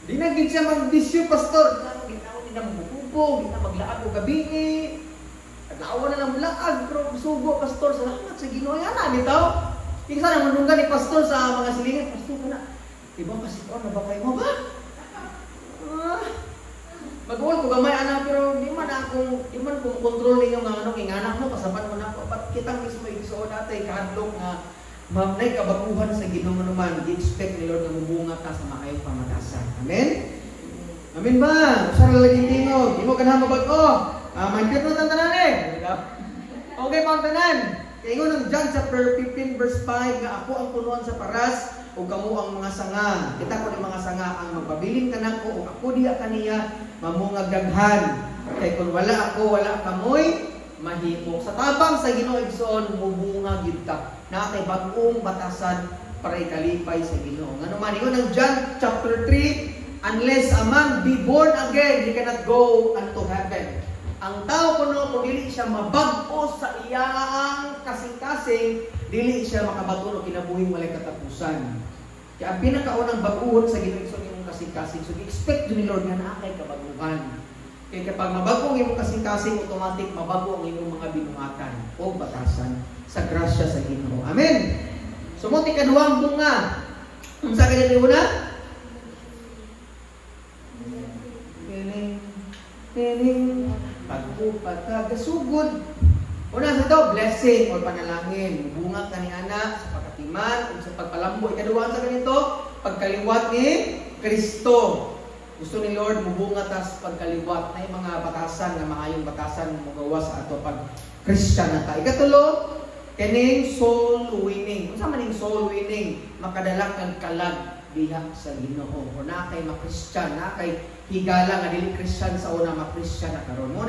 Speaker 1: Di na gid siya mag-bisyo pastor. Di na magbububo, di na maglaag o gabi eh. Naawa na lang laag, pero sugo, pastor, salamat sa Ginoo. Yan na, bitaw. Ika sana manunggan ni pastor sa mga silingan. Pastor ka na. Diba kasi na ba kayo mo ba? Mag-uwal ko gamay anak, pero di man kung kontrol ninyo nga ano, anak mo, kasapan mo na, ba't kitang mismo igsoon natin, kahadlong nga, mamnay kabakuhan sa Ginoo naman, di-expect ni Lord na mubunga ka sa maayong pamatasan. Amen? Amen ba? Usara lagi tingog. Di mo ka na mabag-o. Maintit mo ng tanan eh. Okay, mga tanan. Kaya ingon ng John chapter 15 verse 5 nga ako ang punuan sa paras o kamo ang mga sanga. Kita ko ng mga sanga ang magpabiling kanan ko o ako diya kaniya mamungag daghan. Kaya kung wala ako, wala kamoy, mahimo. Sa tabang sa Ginoo igsoon, mubunga gyud ka. Na kay bag-ong batasan para ikalipay sa Ginoo. Ngano man ingon ng John chapter 3, unless a man be born again, he cannot go unto heaven. Ang tao kuno kung dili siya mabag-o sa iyang kasing-kasing, dili siya makabatulo kinabuhing walay katapusan. Kaya ang pinakaunang baguhon sa Ginoo sa imong kasing-kasing, so expect ni Lord nga naa kay kabaguhan. Kaya kapag mabago ang imong kasing-kasing, automatic mabago ang imong mga binuhatan o batasan sa grasya sa Ginoo. Amen. Sumuti kaduhang bunga. Unsa kay dili una? Tining pagkasugod. Una sa to, blessing o panalangin. Bunga ka ni ana sa pagkatiman o sa pagpalambo. Ikaduha sa ganito, pagkaliwat ni Kristo. Gusto ni Lord mubunga ta sa pagkaliwat na mga batasan na maayong batasan magawa sa ato pag Christian na ta. Ikatulo, kining soul winning. Unsa man ning soul winning? Makadala kang kalag diha sa Ginoo. O na kay ma-Christian, na kay higala nga dili Christian sa una ma-Christian na karon. Mo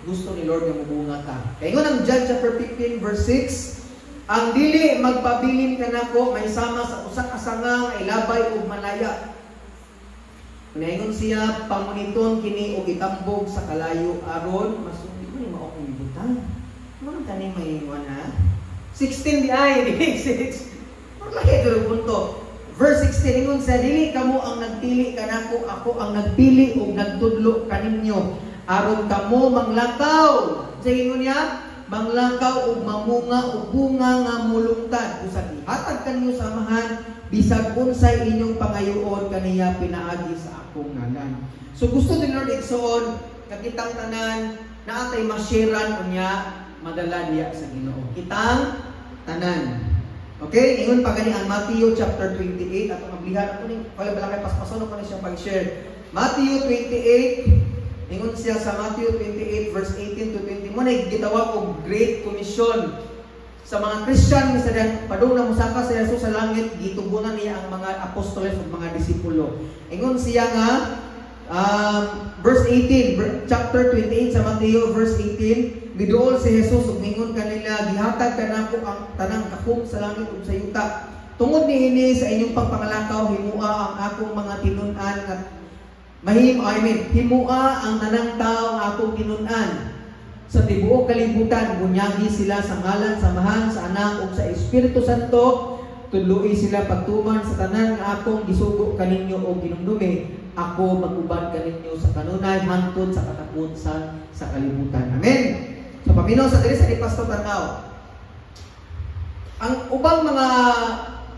Speaker 1: gusto ni Lord nga mubunga ka. Kay ingon ang John chapter 15 verse 6, ang dili magpabilin kanako may sama sa usa ka sanga ay labay ug malaya. Naingon siya pamuniton kini og itambog sa kalayo aron masugid ni mao kong ibutang. Ano kani may ingon ha? 16 di ay 6. Lagi ito punto. Verse 16, ingon sa dili kamo ang nagpili kanako, ako ang nagpili ug nagtudlo kaninyo aron kamo manglakaw. Sa ingon niya, manglakaw ug mamunga ug bunga nga mulungtad. Usa ihatag kanyo samahan bisag unsay inyong pangayoon kaniya pinaagi sa akong ngalan. So gusto ni Lord igsoon kakitang tanan na atay mashiran unya madala diya sa Ginoo. Kitang tanan. Okay, ingon pa gani ang Matthew chapter 28 ato mablihan ako ning wala bala kay paspason ko ni siya pag-share. Matthew 28, ingon siya sa Matthew 28 verse 18 to 20 mo na gitawag og Great Commission sa mga Christian nga sa padung na musaka sa Jesus sa langit gitugunan niya ang mga apostoles ug mga disipulo. Ingon siya nga verse 18, chapter 28 sa Matthew verse 18, miduol si Jesus ug mingon kanila gihatag kanako ang tanang kakom sa langit ug sa yuta. Tungod niini sa inyong pagpangalakaw himua ang akong mga tinun-an nga himua ang tanang tawo nga akong tinun-an sa tibuok kalibutan. Bunyagi sila sa ngalan samahan sa Anak ug sa Espiritu Santo. Tudloi sila pagtuman sa tanan nga akong gisugo kaninyo o ginumdumi. Ako mag-uban kaninyo sa kanunay hangtod sa katapusan sa kalibutan. Amen. So paminaw sa diri sa ni Pastor Tanaw. Ang ubang mga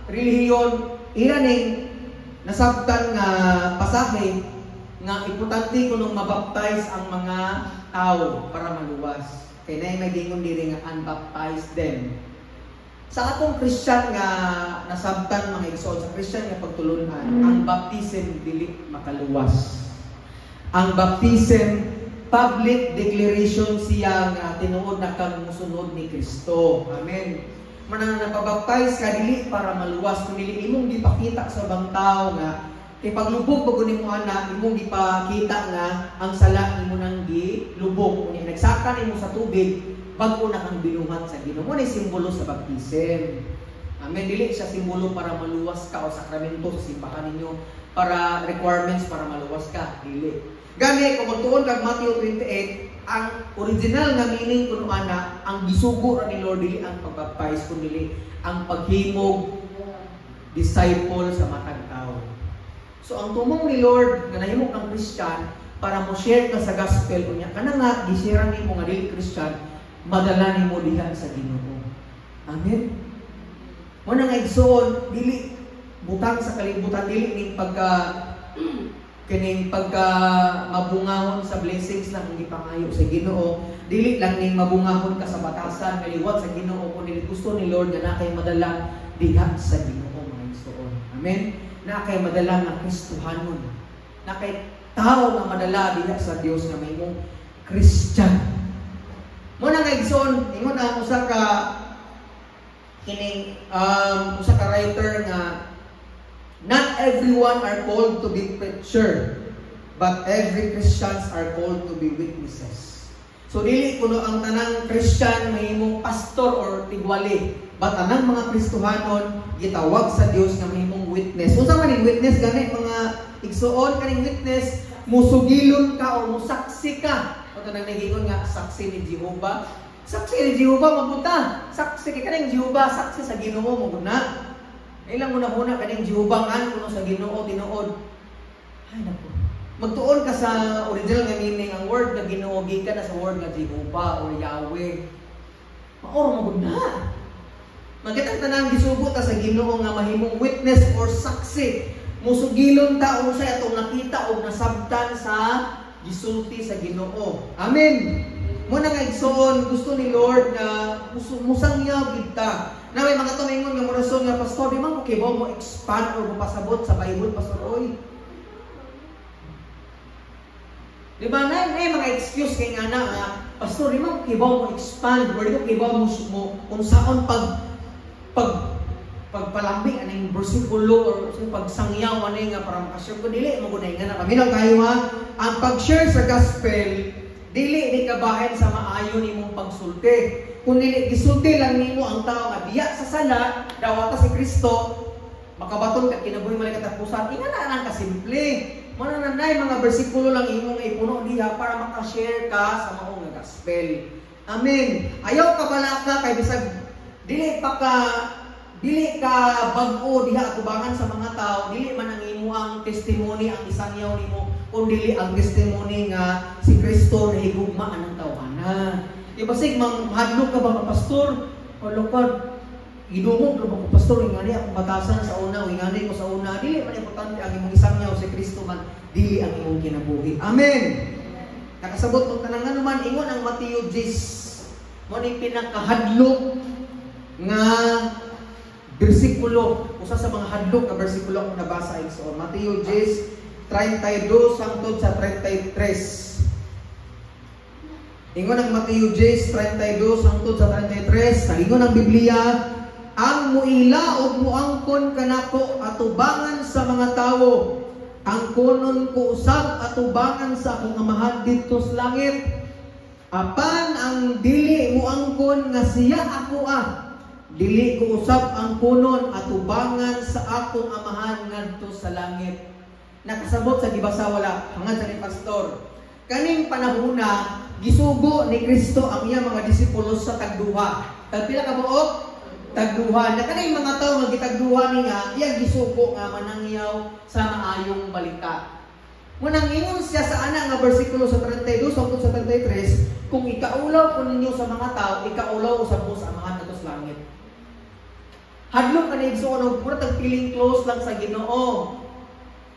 Speaker 1: relihiyon iraning nasabtan nga pasahe nga importante kunong mabaptize ang mga tao para maluwas. Kaya may gingon diri nga unbaptized them. Sa atong Christian nga nasabtan mga igsoon sa Christian nga pagtulunan, ang baptism dili makaluwas. Ang baptism public declaration siya nga tinuod na kang musunod ni Kristo. Amen. Manang napabaptize ka dili para maluwas, kundi imong gipakita sa ubang tao nga kay paglubog pag nimo ana imong gipakita nga ang sala nimo nang gilubog. Unya nagsaka nimo sa tubig bag-o na kang binuhat sa Ginoo. Mo ni simbolo sa baptism. Amen. Dili siya simbolo para maluwas ka o sakramento sa simbahan ninyo para requirements para maluwas ka. Dili. Gani kung magtuon kag Matthew 28, ang original nga meaning kuno ana ang gisugo ra ni Lord dili ang pagbaptize kundi ang paghimog disciple sa matag tao. So ang tumong ni Lord nga nahimok ng Christian para mo share ka sa gospel unya kana nga gi-share nimo nga dili Christian madala nimo diha sa Ginoo. Amen. Mo nang igsoon dili butang sa kalibutan dili ning kining pagka mabungahon sa blessings lang hindi pangayo sa Ginoo, dili lang ning mabungahon ka sa batasan kaliwat sa Ginoo kundi gusto ni Lord nga nakay madala diha sa Ginoo mga igsoon. Amen. Nakay madala nga Kristohanon. Nakay tao nga madala diha sa Dios nga mahimong Christian. Mo na nga igsoon, ingon ang usa ka kining usa ka writer nga not everyone are called to be preacher, but every Christians are called to be witnesses. So dili kuno ang tanang Christian mahimong pastor or tigwali, but anang mga Kristohanon gitawag sa Dios nga mahimong witness. Unsa man ning witness gani mga igsuon kaning witness musugilon ka o musaksi ka. O tanang nagingon nga saksi ni Jehova. Saksi ni Jehova mabuta. Saksi kay kaning Jehova saksi sa Ginoo mo guna. Ilang muna kaning Jehobangan kuno sa Ginoo tinuod. Ay nako. Magtuon ka sa original nga meaning ang word nga Ginoo gikan na sa word nga Jehovah or Yahweh. Maor mo na. Magitang tanang gisugo ta sa Ginoo nga mahimong witness or saksi. Musugilon ta o sa atong nakita o nasabtan sa gisulti sa Ginoo. Amen. Muna nga igsoon gusto ni Lord na musangyaw gid ta. Na may mga tumingon nga morason nga pastor, di man ko kibaw mo expand or mo pasabot sa Bible pastor oy. Di ba na may mga excuse kay nga na pastor, di man ko kibaw mo expand or di ko kibaw mo kung saan pagpalambing aning bersikulo or pagsangyaw ani nga para makashare ko dili mo gunay nga na kami lang kayo ha. Ang pag-share sa gospel dili ni kabahin sa maayo nimong pagsulti. Kung dili gisulti lang nimo ang tao nga diya sa sala dawata si Kristo makabaton ka kinabuhi man katapusan ina na lang kasimple. Mano na nay mga bersikulo lang imong ipuno diha para maka-share ka sa maong nga gospel. Amen. Ayaw ka balaka kay bisag dili ka bag-o diha atubangan sa mga tao, dili man ang imuang testimony ang isangyaw nimo kundi ang testimony nga si Kristo na higugma anang tawhana. Ibasig manghadlok ka ba ka pastor? O lokad idungog ka ba ka pastor ingani akong batasan sa una o ingani ko sa una dili man importante ang imong isangyaw si Kristo man dili ang imong kinabuhi. Amen. Nakasabot tong tanang man ingon ang Matthew 10 mo ni pinakahadlok nga bersikulo usa sa mga hadlok nga bersikulo akong nabasa igsoon Matthew 10:32 hangtod sa 33. Ingon ang Matthew 10:32 hangtod sa 33, ingon ang Biblia, ang muila ug muangkon kanako atubangan sa mga tawo, ang kunon ko usab atubangan sa akong amahan didto sa langit. Apan ang dili muangkon nga siya ako dili ko usab ang kunon atubangan sa akong amahan ngadto sa langit. Nakasabot sa gibasa wala hangad sa ni pastor. Kaning panahona gisugo ni Kristo ang iya mga disipulo sa tagduha. Tagpila ka buok? Tagduha. Na kanay mga tao nga gitagduha niya, iya gisugo nga manangyaw sa maayong balita. Munang ingon siya sa ana nga bersikulo sa 32 hangtod sa 33, kung ikaulaw ko ninyo sa mga tao, ikaulaw usab mo sa amahan ngadto sa langit. Hadlok ka na igsuon og mura tag feeling close lang sa Ginoo.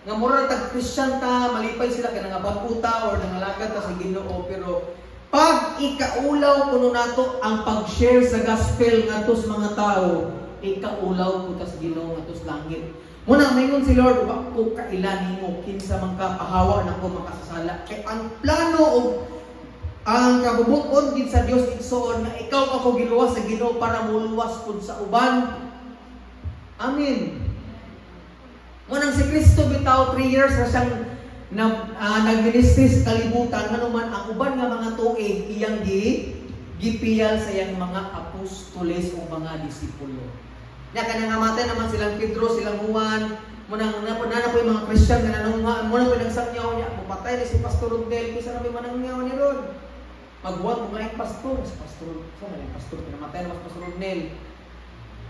Speaker 1: Nga mura tag Christian ta, malipay sila kay nangabakuta or nangalagad ta sa Ginoo, pero pag ikaulaw kuno nato ang pag-share sa gospel ngadto sa mga tao, ikaulaw ko ta sa Ginoo ngadto sa langit. Muna mayingon si Lord, wa ko kailan nimo kinsa man ka pahawa nako makasasala. Kay ang plano og ang kabubukon din sa Dios igsoon nga ikaw ako giluwas sa Ginoo para muluwas pud sa uban. Amen. Munang si Kristo bitaw 3 years na siyang nagministry sa kalibutan, hanuman ang uban nga mga tuig iyang gipiyal sa iyang mga apostoles o mga disipulo. Na kanang namatay naman silang Pedro, silang Juan, munang napunana po yung mga Christian na nanunga, muna po nagsangyaw niya, mupatay na si Pastor Rodel, kisa na po manangyaw ni Rod. Magbuhat mo lang pastor, si Pastor, so na yung pastor, pinamatay na mas Pastor Rodel.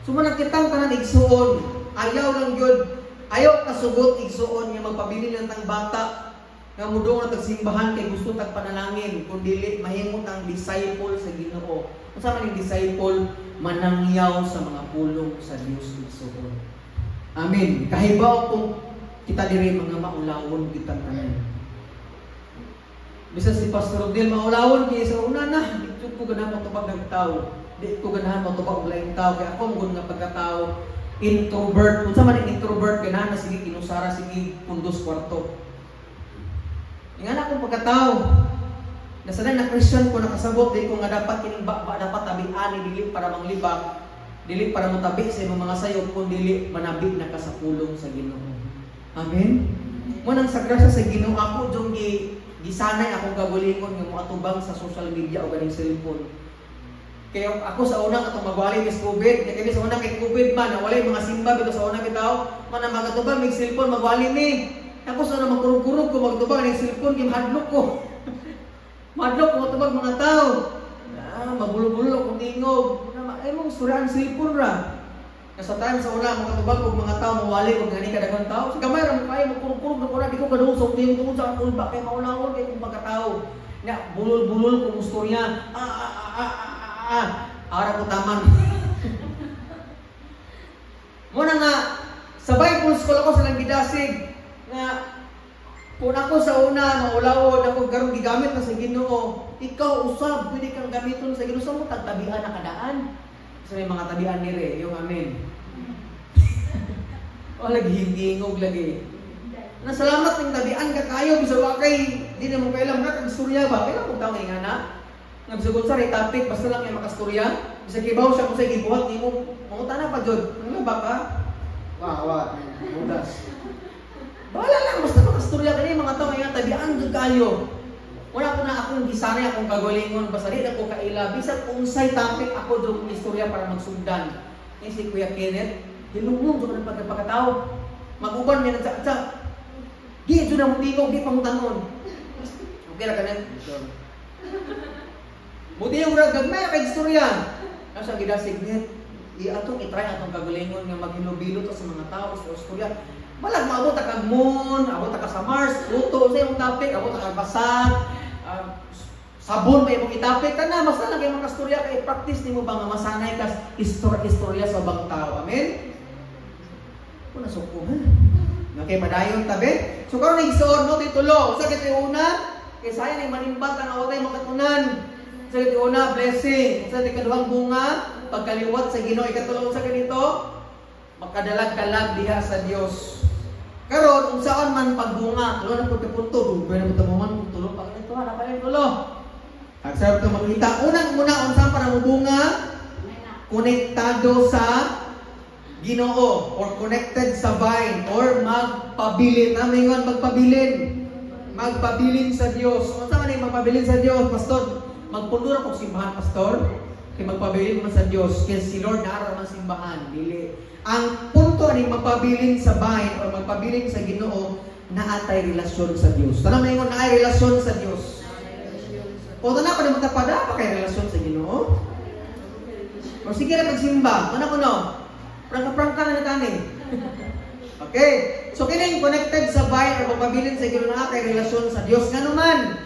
Speaker 1: So munang kitang tanan igsuon, ayaw lang yun, ayaw kasugot igsuon nga magpabili lang tang bata nga mudong na tagsimbahan kay gusto tag panalangin kundi mahimot ang disciple sa Ginoo. Unsa man ang disciple manangyaw sa mga pulong sa Dios igsuon. Amen. Kahibaw kung kita diri mga maulawon kitang tanan. Bisa si Pastor Rodel maulawon kay sa una na dito ko ganahan matubag ng tao. Di ko ganahan matubag ng laing tao kay ako mo nga pagkatao introvert. Unsa man ang introvert ganahan na sige kinusara sige pundos kwarto. Ingana akong pagkatao. Nasanay na Christian ko nakasabot di ko nga dapat kining dapat tabi-ani dili para manglibak, dili para motabi sa imong mga sayop kun dili manabi na ka sa pulong sa Ginoo. Amen. Mo nang sa grasya sa Ginoo ako jung gisanay akong gabulingon nga moatubang sa social media o ganing cellphone. Kaya ako sa una katong magwali mis COVID, kaya sa una kay COVID man, walay mga simba bitaw sa una bitaw, man magatubang mig cellphone magwali ni. Ako sa na magkurog-kurog ko magtubag ng cellphone kay hadlok ko. Madlok ko tubag mga tao. Magulo-gulo akong tingog. Ay mong sturaan cellphone ra. Nasa time sa una mga tubag og mga tao mawali og gani kadaghang tao. Sa gamay ra mo kay magkurog-kurog na ko na di ko kadung sa tingog tungod sa akong ba kay maulawon kay kung pagkatao. Nya bulol-bulol ko istorya. Ara ko taman. Muna nga sa Bible school ako sa Langidasig nga kung ako sa una maulawon ako karon gigamit na sa Ginoo, ikaw usab pwede kang gamiton sa Ginoo sa mo tagtabihan na kadaan. Sa may mga tabihan nire, yung amen. O lagi hingingog lagi. Nasalamat ng tabihan ka kayo bisag wa kay di na mo kailam na kag istorya ba? Kailan mo taw nga na? Nga bisag sa topic basta lang kay makastorya, bisag ibaw siya kung sa gibuhat nimo, mangutana pa jud. Ano ba ka? Wa, mudas. Wala lang, basta makastorya kani mga tao nga tabian jud kayo. Wala ko na akong gisanay akong kagalingon basta di ako kaila bisag unsay topic ako jud istorya para magsundan. Ni si Kuya Kenneth, hilumong jud ang pagkatao. Maguban ni nagsa. Di jud na mutingog di pangutanon. Okay ra kanen. Buti yung gagmay kay istorya. Asa gidasig net. Atong i-try atong kagalingon nga maghilubilo to sa mga tao sa istorya. Balag maabot ta kag moon, abot ta ka sa Mars, Pluto, sa imong topic, abot ta kag basag, sabon pa imong itapik, kana mas lang kay makastorya kay practice nimo ba nga masanay ka istorya sa ubang tao. Amen. Kuna suko ha. Okay, madayon tabi. So karon igsoon no titulo, usa kay una, kay sayang ni manimbat ang awatay makatunan. Usa kay una blessing, usa kay kaduhang bunga, pagkaliwat sa Ginoo. Ikatulo usa kay dito, makadalag-dalag diha sa Dios. Karon unsaon man pagbunga, tulo na pud ka punto, dugay na mo man tulo pa ito na pa rin tulo. Agsarap to makita unang muna unsa para mubunga? Konektado sa Ginoo or connected sa vine or magpabilin. Namingon magpabilin. Magpabilin sa Dios. Unsa man ang magpabilin sa Dios, pastor? Magpundo ra kog simbahan, pastor. Kay magpabilin man sa Dios, kay si Lord naara man simbahan, dili. Ang punto ni magpabilin sa bahin o magpabilin sa Ginoo naatay relasyon sa Dios. Tanang maingon naay relasyon sa Dios. O tanang pa naman tapada pa kay relasyon sa Ginoo. O sige ra magsimba, ano ko no? Prangka na tani. Okay. So kining connected sa bahin o magpabilin sa Ginoo naatay relasyon sa Dios. Ngano man?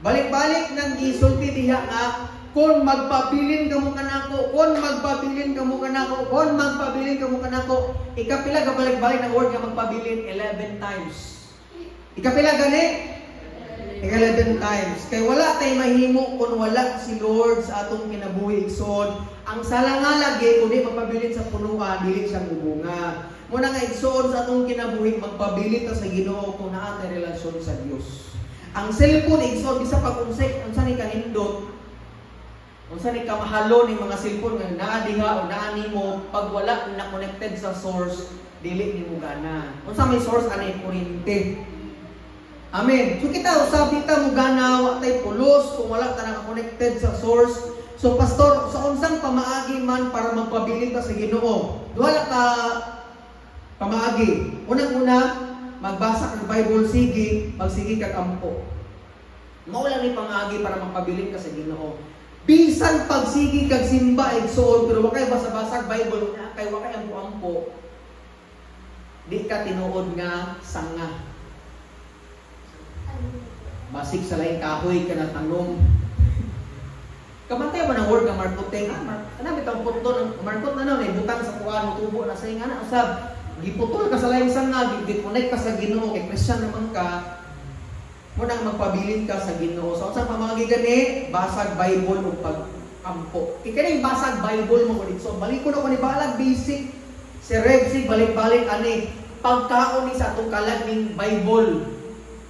Speaker 1: Balik-balik nang gisulti diha nga Kung magpabilin ka mo kanako, kung magpabilin ka mo kanako, kung magpabilin ka mo kanako, ikapila ka balik-balik ng word nga magpabilin 11 times. Ikapila gani? 11 times. Kay wala tay mahimo kung wala si Lord sa atong kinabuhi igsoon. Ang sala nga lagi kundi magpabilin sa punuan, dili siya mubunga. Muna nga igsoon sa atong kinabuhi, magpabilin ta sa Ginoo kung naa tay relasyon sa Dios. Ang cellphone igsoon bisa pag unsa ni kanindot, unsa ni kamahalo ni mga cellphone nga naa diha o naa nimo pag wala na connected sa source, dili nimo gana. Unsa may source ani kuryente. Amen. So kita usab kita mo gana wa tay pulos kung wala ta naka-connected sa source. So pastor, sa unsang pamaagi man para magpabilin ta sa Ginoo? Duha ka pamaagi. Unang-una, magbasa ng Bible sige, magsige kag ampo. Mao lang ni pamaagi para magpabilin ka sa Ginoo. Bisan pagsigi kag simba igsoon pero wa kay basa-basa Bible na kay wa kay ampo. Di ka tinuod nga sanga. Basig sa lain kahoy ka na tanong. Kamantay ba ng word nga markoteng? Ano bitang punto ng markot na nun, butang sa kuwan, tubo na sa ingana. Usab, giputol ka sa lain sanga, gipconnect ka sa Ginoo, kay Christian naman ka, munang magpabilin ka sa Ginoo. So, saan pamagi gani? Basag Bible o pag-ampo. Ikaw basag Bible mo ulit. So, balik ko na ko ni balag, basic. Si Rebsig, balik-balik, ani. Pagkaon ni sa itong kalagning Bible.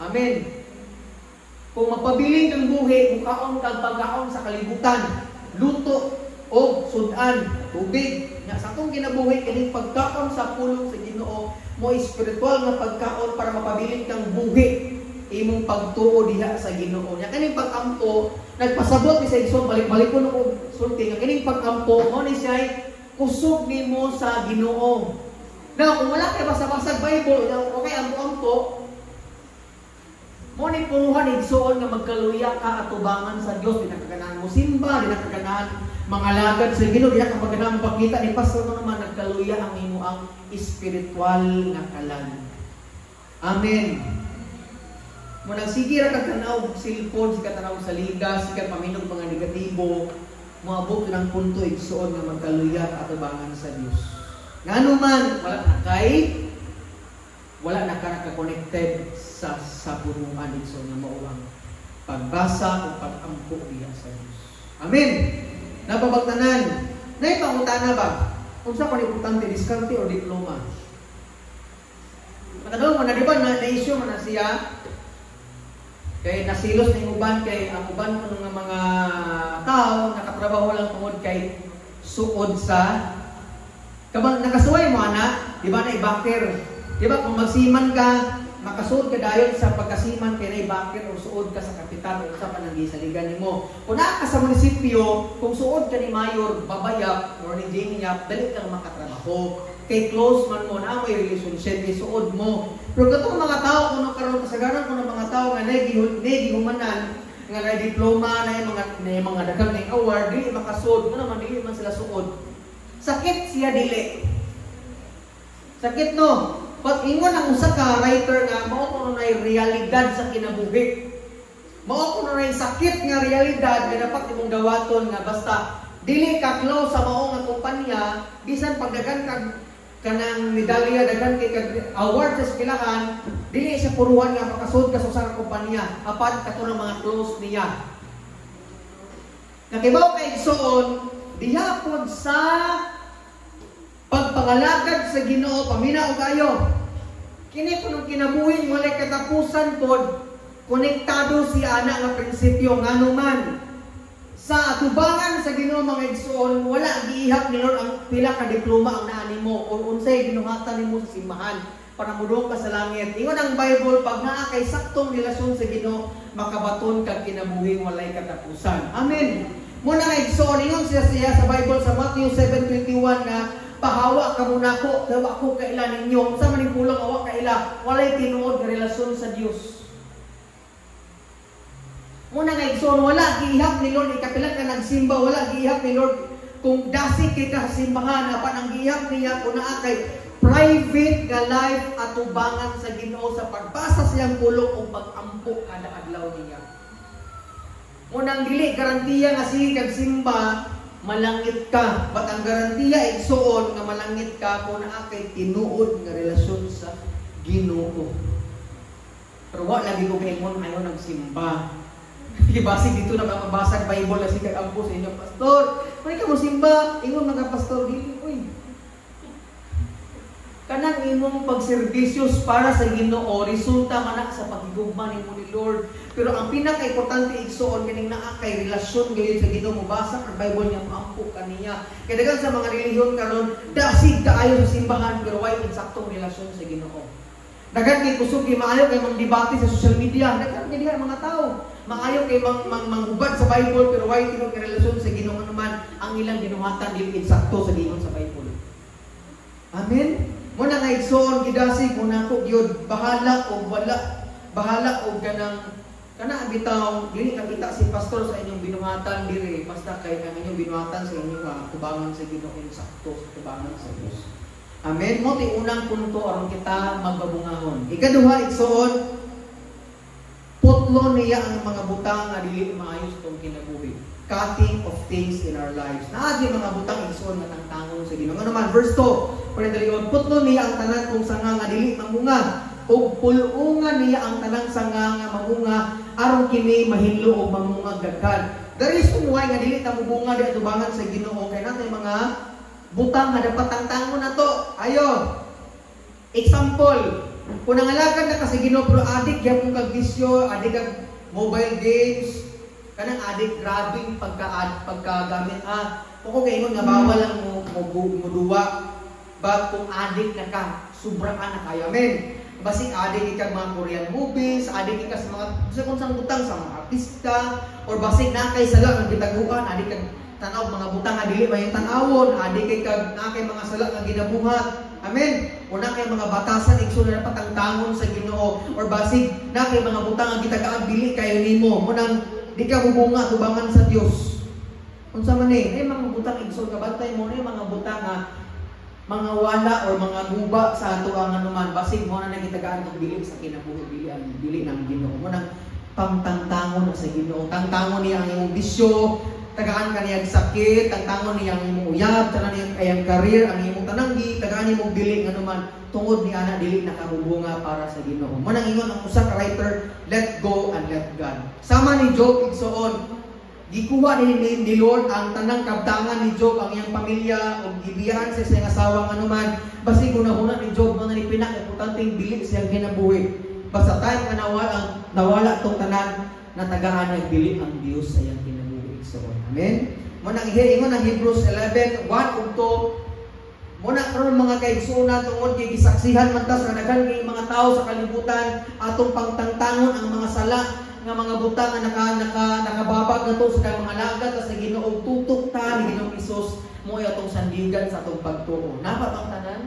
Speaker 1: Amen. Kung magpabiling kang buhi, mukaon kang pagkaon sa kalibutan, luto o sudan, tubig. Nga sa itong kinabuhi, kining pagkaon sa pulong sa Ginoo, mo espiritual na pagkaon para mapabiling kang buhi, imong pagtuo diha sa Ginoo. Nga kining pag-ampo, nagpasabot ni sa igsoon, balik-balik ko na ko sulti, nga kining pag-ampo, mo ni siya kusog nimo sa Ginoo. Now, kung wala kayo basa-basag Bible, okay, ampo-ampo, mo ni puruhan igsoon nga magkaluya ka atubangan sa Dios, di nakaganahan mo simba, di nakaganahan mga lagad sa Ginoo, di nakaganahan pakita ni pastor mo naman nagkaluya ang imo ang espiritual nga kalan. Amen. Mo nang sige ra kag tanaw cellphone, sige tanaw sa liga, sige paminog mga negatibo, moabot ng punto igsoon nga magkaluya ka atubangan sa Dios. Ngano man wala na ka connected sa punuan so nga mao ang pagbasa o pag-ampo diha sa Dios. Amen. Napabagtanan. Nay pangutana ba? Unsa pa ni importante, diskarte o diploma? Matanaw man na di ba na issue man na siya kay nasilos ning uban kay ang uban ko nga mga tao nakatrabaho lang tungod kay suod sa kabang nakasuway mo ana, di ba na i-backer? Di ba kung magsiman ka, makasuod ka dayon sa pagkasiman kay na-backer o suod ka sa kapital o sa panagisaligan nimo. Kung naa ka sa munisipyo, kung suod ka ni mayor, babayap or ni Jingiyap, dali kang makatrabaho. Kay close man mo na may relationship, kay suod mo. Pero katong mga tao, kung karon kasagaran ko ng mga tao nga nagihumanan, nga na diploma, na mga dagang ng award, dili makasuod, ano naman dili man sila suod. Sakit siya dili. Sakit no. Pag ingon ang usa ka writer nga mao kuno nay realidad sa kinabuhi. Mao kuno nay sakit nga realidad nga dapat imong dawaton nga basta dili ka close sa mao nga kumpanya, bisan pagdagan kag kanang medalya dagan kay kag award sa eskwelahan, dili siya puruhan nga makasud ka sa usa ka kumpanya apan katong mga close niya. Nakibaw kay igsoon diha pod sa pagpangalagad sa Ginoo, paminaw kayo. Kini kunong kinabuhi walay katapusan pod, konektado si ana nga prinsipyo ngano man. Sa atubangan sa Ginoo mga igsoon, wala giihap ni Lord ang pila ka diploma ang naa nimo o unsay ginuhatan nimo sa simbahan para mudong ka sa langit. Ingon ang Bible, pag naa kay saktong relasyon sa Ginoo, makabaton kag kinabuhi walay katapusan. Amen. Muna nga igsoon, ingon siya sa Bible sa Matthew 7:21 na pahawa ka muna ko, dawa ko kaila ninyo. Sa maning pulang awa kaila, walay tinuod nga relasyon sa Dios. Muna nga igsoon, wala giihap ni Lord, ikapilang ka nagsimba, wala giihap ni Lord kung dasig kay ka simbahan, apan ang giihap niya kung naa kay private nga life at tubangan sa Ginoo sa pagbasa siyang pulong o pag-ampo kada adlaw niya. Munang dili garantiya nga sige kag simba malangit ka. But ang garantiya igsuon nga malangit ka kung naa kay tinuod nga relasyon sa Ginoo. Pero wa lagi ko kaingon ayo nagsimba. Ibasig dito na mabasag Bible na si kag-ampo sa inyong pastor. Kung ka mo simba, ingon mga pastor dili oy. Kanang imong pagserbisyos para sa Ginoo resulta man sa pagigugma nimo ni Lord. Pero ang pinaka-importante igsuon kining naa kay relasyon gayud sa Ginoo. Mubasa ang Bible niya maampo kaniya. Kay daghan sa mga relihiyon karon dasig kaayo sa simbahan pero way eksaktong relasyon sa Ginoo. Daghan kay kusog kay maayo kay mang debate sa social media. Daghan kay diha mga tawo. Maayo kay manghubad sa Bible pero way tinud nga relasyon sa Ginoo naman ang ilang ginuhatan dili eksakto sa giingon sa Bible. Amen. Muna nga igsoon gidasig mo nako gyud bahala o wala bahala o kanang kana bitaw dili ka kita si pastor sa inyong binuhatan diri basta kay ang inyong binuhatan sa inyong tubangan sa Ginoo insakto sa tubangan sa Dios. Amen. Mo ti unang punto aron kita magbabungahon. Ikaduha igsoon putlo niya ang mga butang nga dili maayos tong kinabuhi. Cutting of things in our lives. Naadi mga butang igsoon nga tangtangon sa Ginoo. Ano man verse 2, pagdalion putlo niya ang tanan kung sanga nga dili mamunga ug pulungan niya ang tanang sanga nga mamunga aron kini mahinlo og mamunga daghan. There is why nga dili ta mubunga di atubangan sa Ginoo kay natay mga butang nga dapat tangtangon nato. Ayo. Example, kung nangalagad na ka sa Ginoo pero adik gyapon kag bisyo, adik kag mobile games, kanang adik grabing pagkagamit kung kaingon nga bawal lang mo duwa. But kung adik na ka, sobrang na kayo. Amen. Basig adik ka mga Korean movies, adik ka sa mga sa kung saan butang sa mga artista, or basig na kay sala ng gitaguan, adik ka tanaw mga butang nga dili may tanawon, adik ka na kay mga sala nga ginabuhat. Amen. Una kay mga batasan igsoon na patangtangon sa Ginoo, or basig na kay mga butang nga gitagaan dili kayo nimo. Munang di ka mubunga tubangan sa Dios. Unsa man ni mga butang igsoon ka bantay mo ni mga butang nga mga wala or mga guba sa ato ang anuman basig mo na nagitagaan og dili sa kinabuhi dili ng Ginoo. Mo nang pamtangtangon sa Ginoo. Tangtangon niya ang imong bisyo, tagaan kaniyang sakit, tangtangon niya ang imong uyab, tanan niya kayang career, ang imong tananggi, tagaan niya mong dili anuman tungod ni ana dili nakamubunga para sa Ginoo. Mo nang ingon ang usa ka writer, let go and let God. Sama ni Job igsoon gikuha ni Lord ang tanang kabtangan ni Job, ang iyang pamilya, o gibiyahan sa iyang asawa nga naman. Basi guna-huna ni Job, mga ni pinaka-importanteng dili siyang kinabuhi. Basta tayo nga nawala itong tanan, natagaan ng dili ang Diyos sa iyang kinabuhi. So, amen? Muna ingon ang Hebrews 11, 1 ug 2. Muna karon mga kaigsunan tungod kay gisaksihan man tas nga daghan kay mga tao sa kalibutan atong pangtangtangon ang mga sala nga mga butang nga nakababag na to sa mga lagat tas Ginoo tutok ta ni Ginoong Hesus mo atong sandigan sa atong pagtuo. Napa bang tanan?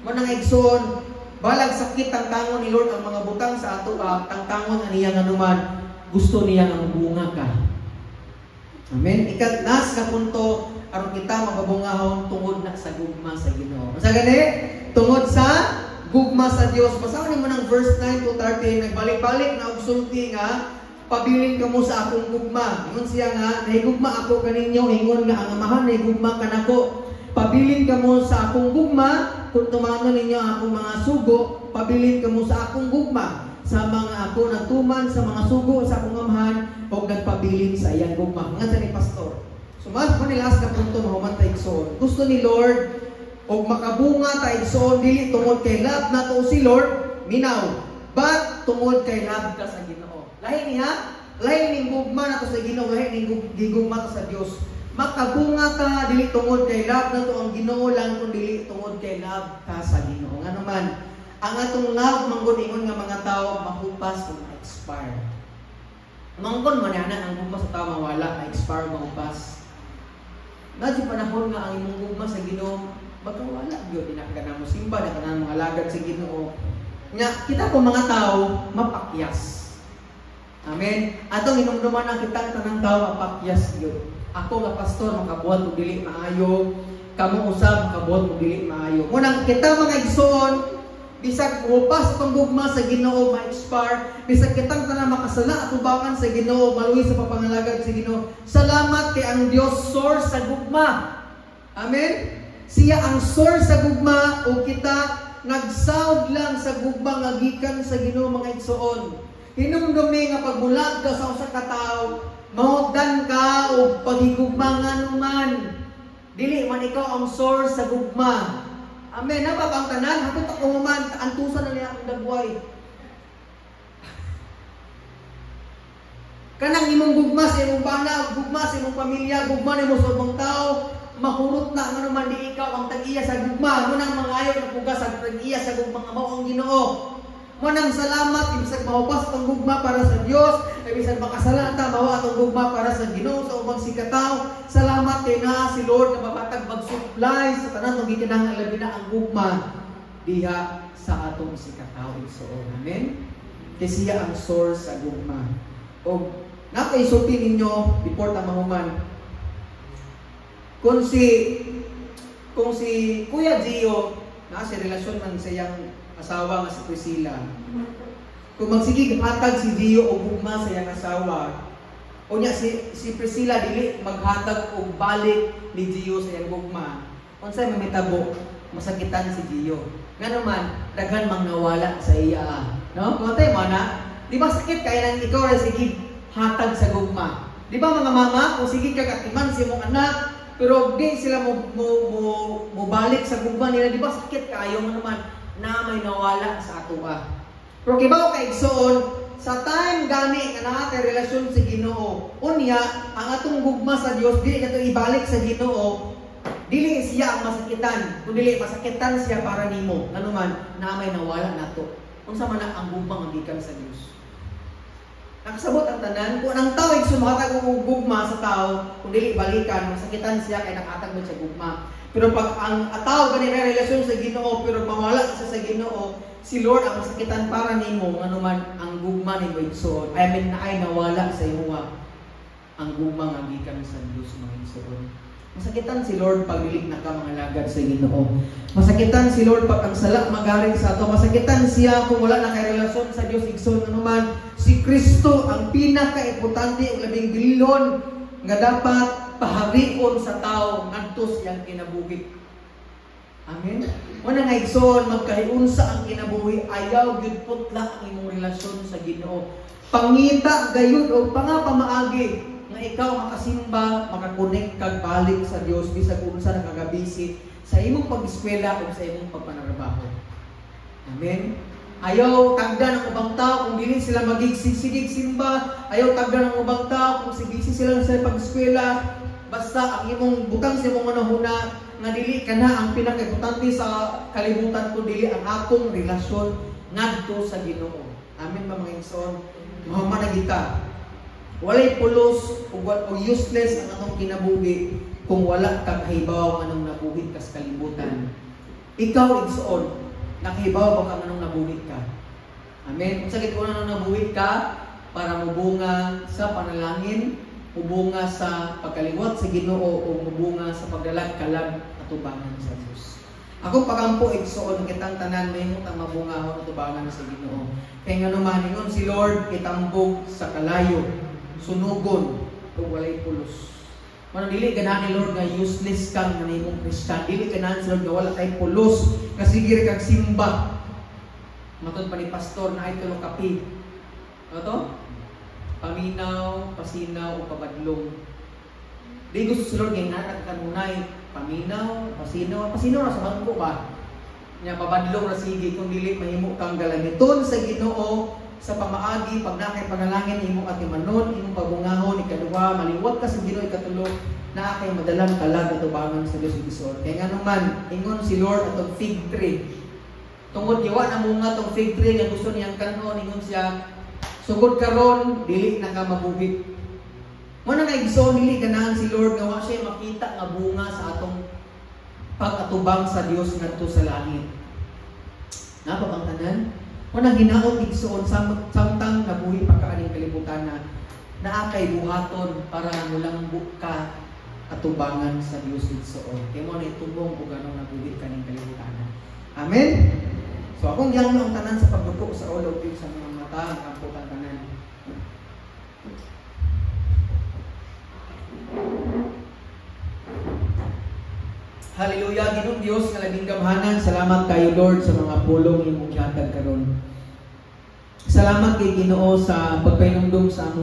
Speaker 1: Manang igsoon, balag sakit tangtangon ni Lord ang mga butang sa ato tangtangon aniya nga naman gusto niya nga mabunga ka. Amen. Ikanas na punto aron kita magabungahon tungod na sa gugma sa Ginoo. Sa gani tungod sa gugma sa Dios. Basahin mo ng verse 9 to 13, nagbalik-balik na og sulti nga pabilin kamo sa akong gugma. Ingon siya nga, nahigugma ako kaninyo, ingon nga ang amahan nahigugma kanako. Pabilin kamo sa akong gugma, kung tumano ninyo akong mga sugo, pabilin kamo sa akong gugma. Sa mga ako nagtuman sa mga sugo sa akong amahan, o nagpabilin sa iyang gugma. Nga sa ni pastor. Sumad ko nilas na punto mahuman tayo igsoon. Gusto ni Lord o makabunga ta igsoon dili tungod kay love nato si Lord minaw but tungod kay love ka sa Ginoo. Lahi niya, lahi ning gugma nato sa Ginoo, lahi ning gigugma ta sa Dios. Makabunga ka dili tungod kay love nato ang Ginoo lang kun dili tungod kay love ka sa Ginoo. Nga naman ang atong love manggon ingon nga mga tawo mahupas ug expire. Manggon man ana ang gugma sa tawo mawala, ma-expire, mahupas. Nadi panahon nga ang imong gugma sa Ginoo magkawala gyud dinakdanan mo simba dakanan mga lagad sa Ginoo. Nya kita ko mga tao mapakyas. Amen. Atong hinumduman ang kitang tanang tao mapakyas gyud. Ako nga pastor makabuhat og dili maayo, kamo usab makabuhat og dili maayo. Munang kita mga igsoon bisag mupas itong gugma sa Ginoo ma-expire, bisag kitang tanan makasala at ubangan sa Ginoo, maluwi sa papangalagad sa Ginoo. Salamat kay ang Dios source sa gugma. Amen. Siya ang source sa gugma o kita nagsaud lang sa gugma nga gikan sa Ginoo mga igsoon. Hinumdumi nga pagbulag ka sa usa ka tawo, mahutdan ka o paghigugmangan man. Dili man ikaw ang source sa gugma. Amen. Nababang tanan, hapit ako man, antusan na niya akong dagway. Kanang imong gugma sa imong bana, gugma sa imong pamilya, gugma ni mo sa ibang tao, mahurot na ano man di ikaw ang tag-iya sa gugma. Munang mga ayaw na pugas sa tag-iya sa gugma nga mao ang Ginoo. Munang salamat, ibisag mahupas itong gugma para sa Diyos, ibisag makasala ta, mawa itong gugma para sa Ginoo, sa ubang sikataw. Salamat kay na si Lord na mabatag mag-supply sa tanan ng gikinahanglan labi na ang gugma diha sa atong sikataw. So, amen? Kasi siya ang source sa gugma. O, napaisulti ninyo, before tamahuman, kung si Kuya Gio, si relasyon man sa iyang asawa nga si Priscilla. Kung magsigig hatag si Gio o gugma sa iyang asawa, o niya si Priscilla dili maghatag o balik ni Gio sa iyang gugma, unsay mamitabo, masakitan si Gio. Nga naman, daghan mang nawala sa iya. No? Kung tayo mana, di ba sakit kaya nang ikaw ay sigig hatag sa gugma? Di ba mga mama, kung sigig kagatiman si mong anak, pero di sila mo balik sa gugma nila, di ba sakit kayo nga naman na may nawala sa ato ba. Pero kibaw kay igsoon, sa time gani nga naatay relasyon sa Ginoo, unya ang atong gugma sa Dios dili nato ibalik sa Ginoo, dili siya ang masakitan, kun dili masakitan siya para nimo. Ano man na may nawala nato. Unsa man ang gugma nga gikan sa Dios. Nakasabot ang tanan, kung ang tao ay sumakatag og gugma sa tao, kung dili balikan, masakitan siya kay nakatag mo sa gugma. Pero pag ang tao gani may relasyon sa Ginoo pero mawala siya sa Ginoo, si Lord ang masakitan para nimo ngano man ang gugma nimo igsoon. I mean na ay nawala sa imo ang gugma nga gikan sa Dios mga igsoon. Masakitan si Lord pag dili na ka mga lagad sa Ginoo. Masakitan si Lord pag ang sala magaling sa ato. Masakitan siya kung wala na kay relasyon sa Dios igsoon ngano man. Si Kristo ang pinaka-importante ug labing bilon nga dapat paharion sa tao ngadto siyang kinabuhi. Amen. Wala nga igsoon magkahiunsa ang kinabuhi, ayaw gyud putla ang imong relasyon sa Ginoo. Pangita gayud o pamaagi nga ikaw makasimba, makakonek kag balik sa Dios bisag unsa nakagabisit sa imong pag-eskwela o sa imong pagpanarbaho. Amen. Ayaw tagda ng ubang tao kung dili sila magigsigig simba. Ayaw tagda ng ubang tao kung sigisi sila sa pag-eskwela. Basta ang imong butang sa imong manahuna nga dili kana ang pinaka-importante sa kalibutan ko dili ang akong relasyon ngadto sa Ginoo. Amen ba mga igsoon? Mahuman na kita. Walay pulos o useless ang atong kinabuhi kung wala kang kahibaw anong nabuhi ka sa kalibutan. Ikaw igsoon, nakahibaw ba kang anong nabuhi ka? Amen. Kung sakit ko na nabuhi ka para mubunga sa panalangin, mubunga sa pagkaliwat sa Ginoo o mubunga sa pagdalag-kalag at tubangan sa Diyos. Ako pagampo igsoon kitang tanan may hutang mabungahon at tubangan sa Ginoo. Kaya nga naman ingon si Lord kitambog sa kalayo, sunugon kung walay pulos. Manang dili ganahan ni Lord nga useless kang nga nimong Kristiyan. Dili ganahan si Lord nga wala kay pulos, kasigir kag simba. Matod pa ni pastor na ay tulo kapi. Ano to? Paminaw, pasinaw, o pabadlong. Di gusto si Lord ngayon natin kanunay. Paminaw, pasinaw na sa bangko ba? Nga pabadlong na sige kung dili mahimo kang galamiton sa Ginoo sa pamaagi, pag nakay panalangin, imong atimanon, imong pabungahon, ikaduha, maliwat ka sa Ginoo, ikatulo, na kay madalang kalag at tubangan sa Diyos Igsoon. Kaya nga naman, ingon si Lord atong fig tree. Tungod yawa na munga tong fig tree nga gusto niyang kanon, ingon siya, sugod karon dili na ka mabuhi. Muna nga igsoon, dili ganahan si Lord nga wa siya makita nga bunga sa atong pag-atubang sa Dios ngadto sa langit. Napa bang tanan? Muna ginaot igsoon samtang nabuhi pa ka aning kalibutan na naakay buhaton para mulang buka atubangan sa Dios igsoon. Kaya mo na itubong kung gano'ng nabuhi ka ning kalibutan. Amen? So akong yang ang tanan sa pagduko sa ulo ug sa mga mata ang amputan tanan. Hallelujah, Ginoong Dios nga labing gamhanan. Salamat kayo Lord sa mga pulong imong gihatag karon. Salamat kay Ginoo sa pagpainumdum sa among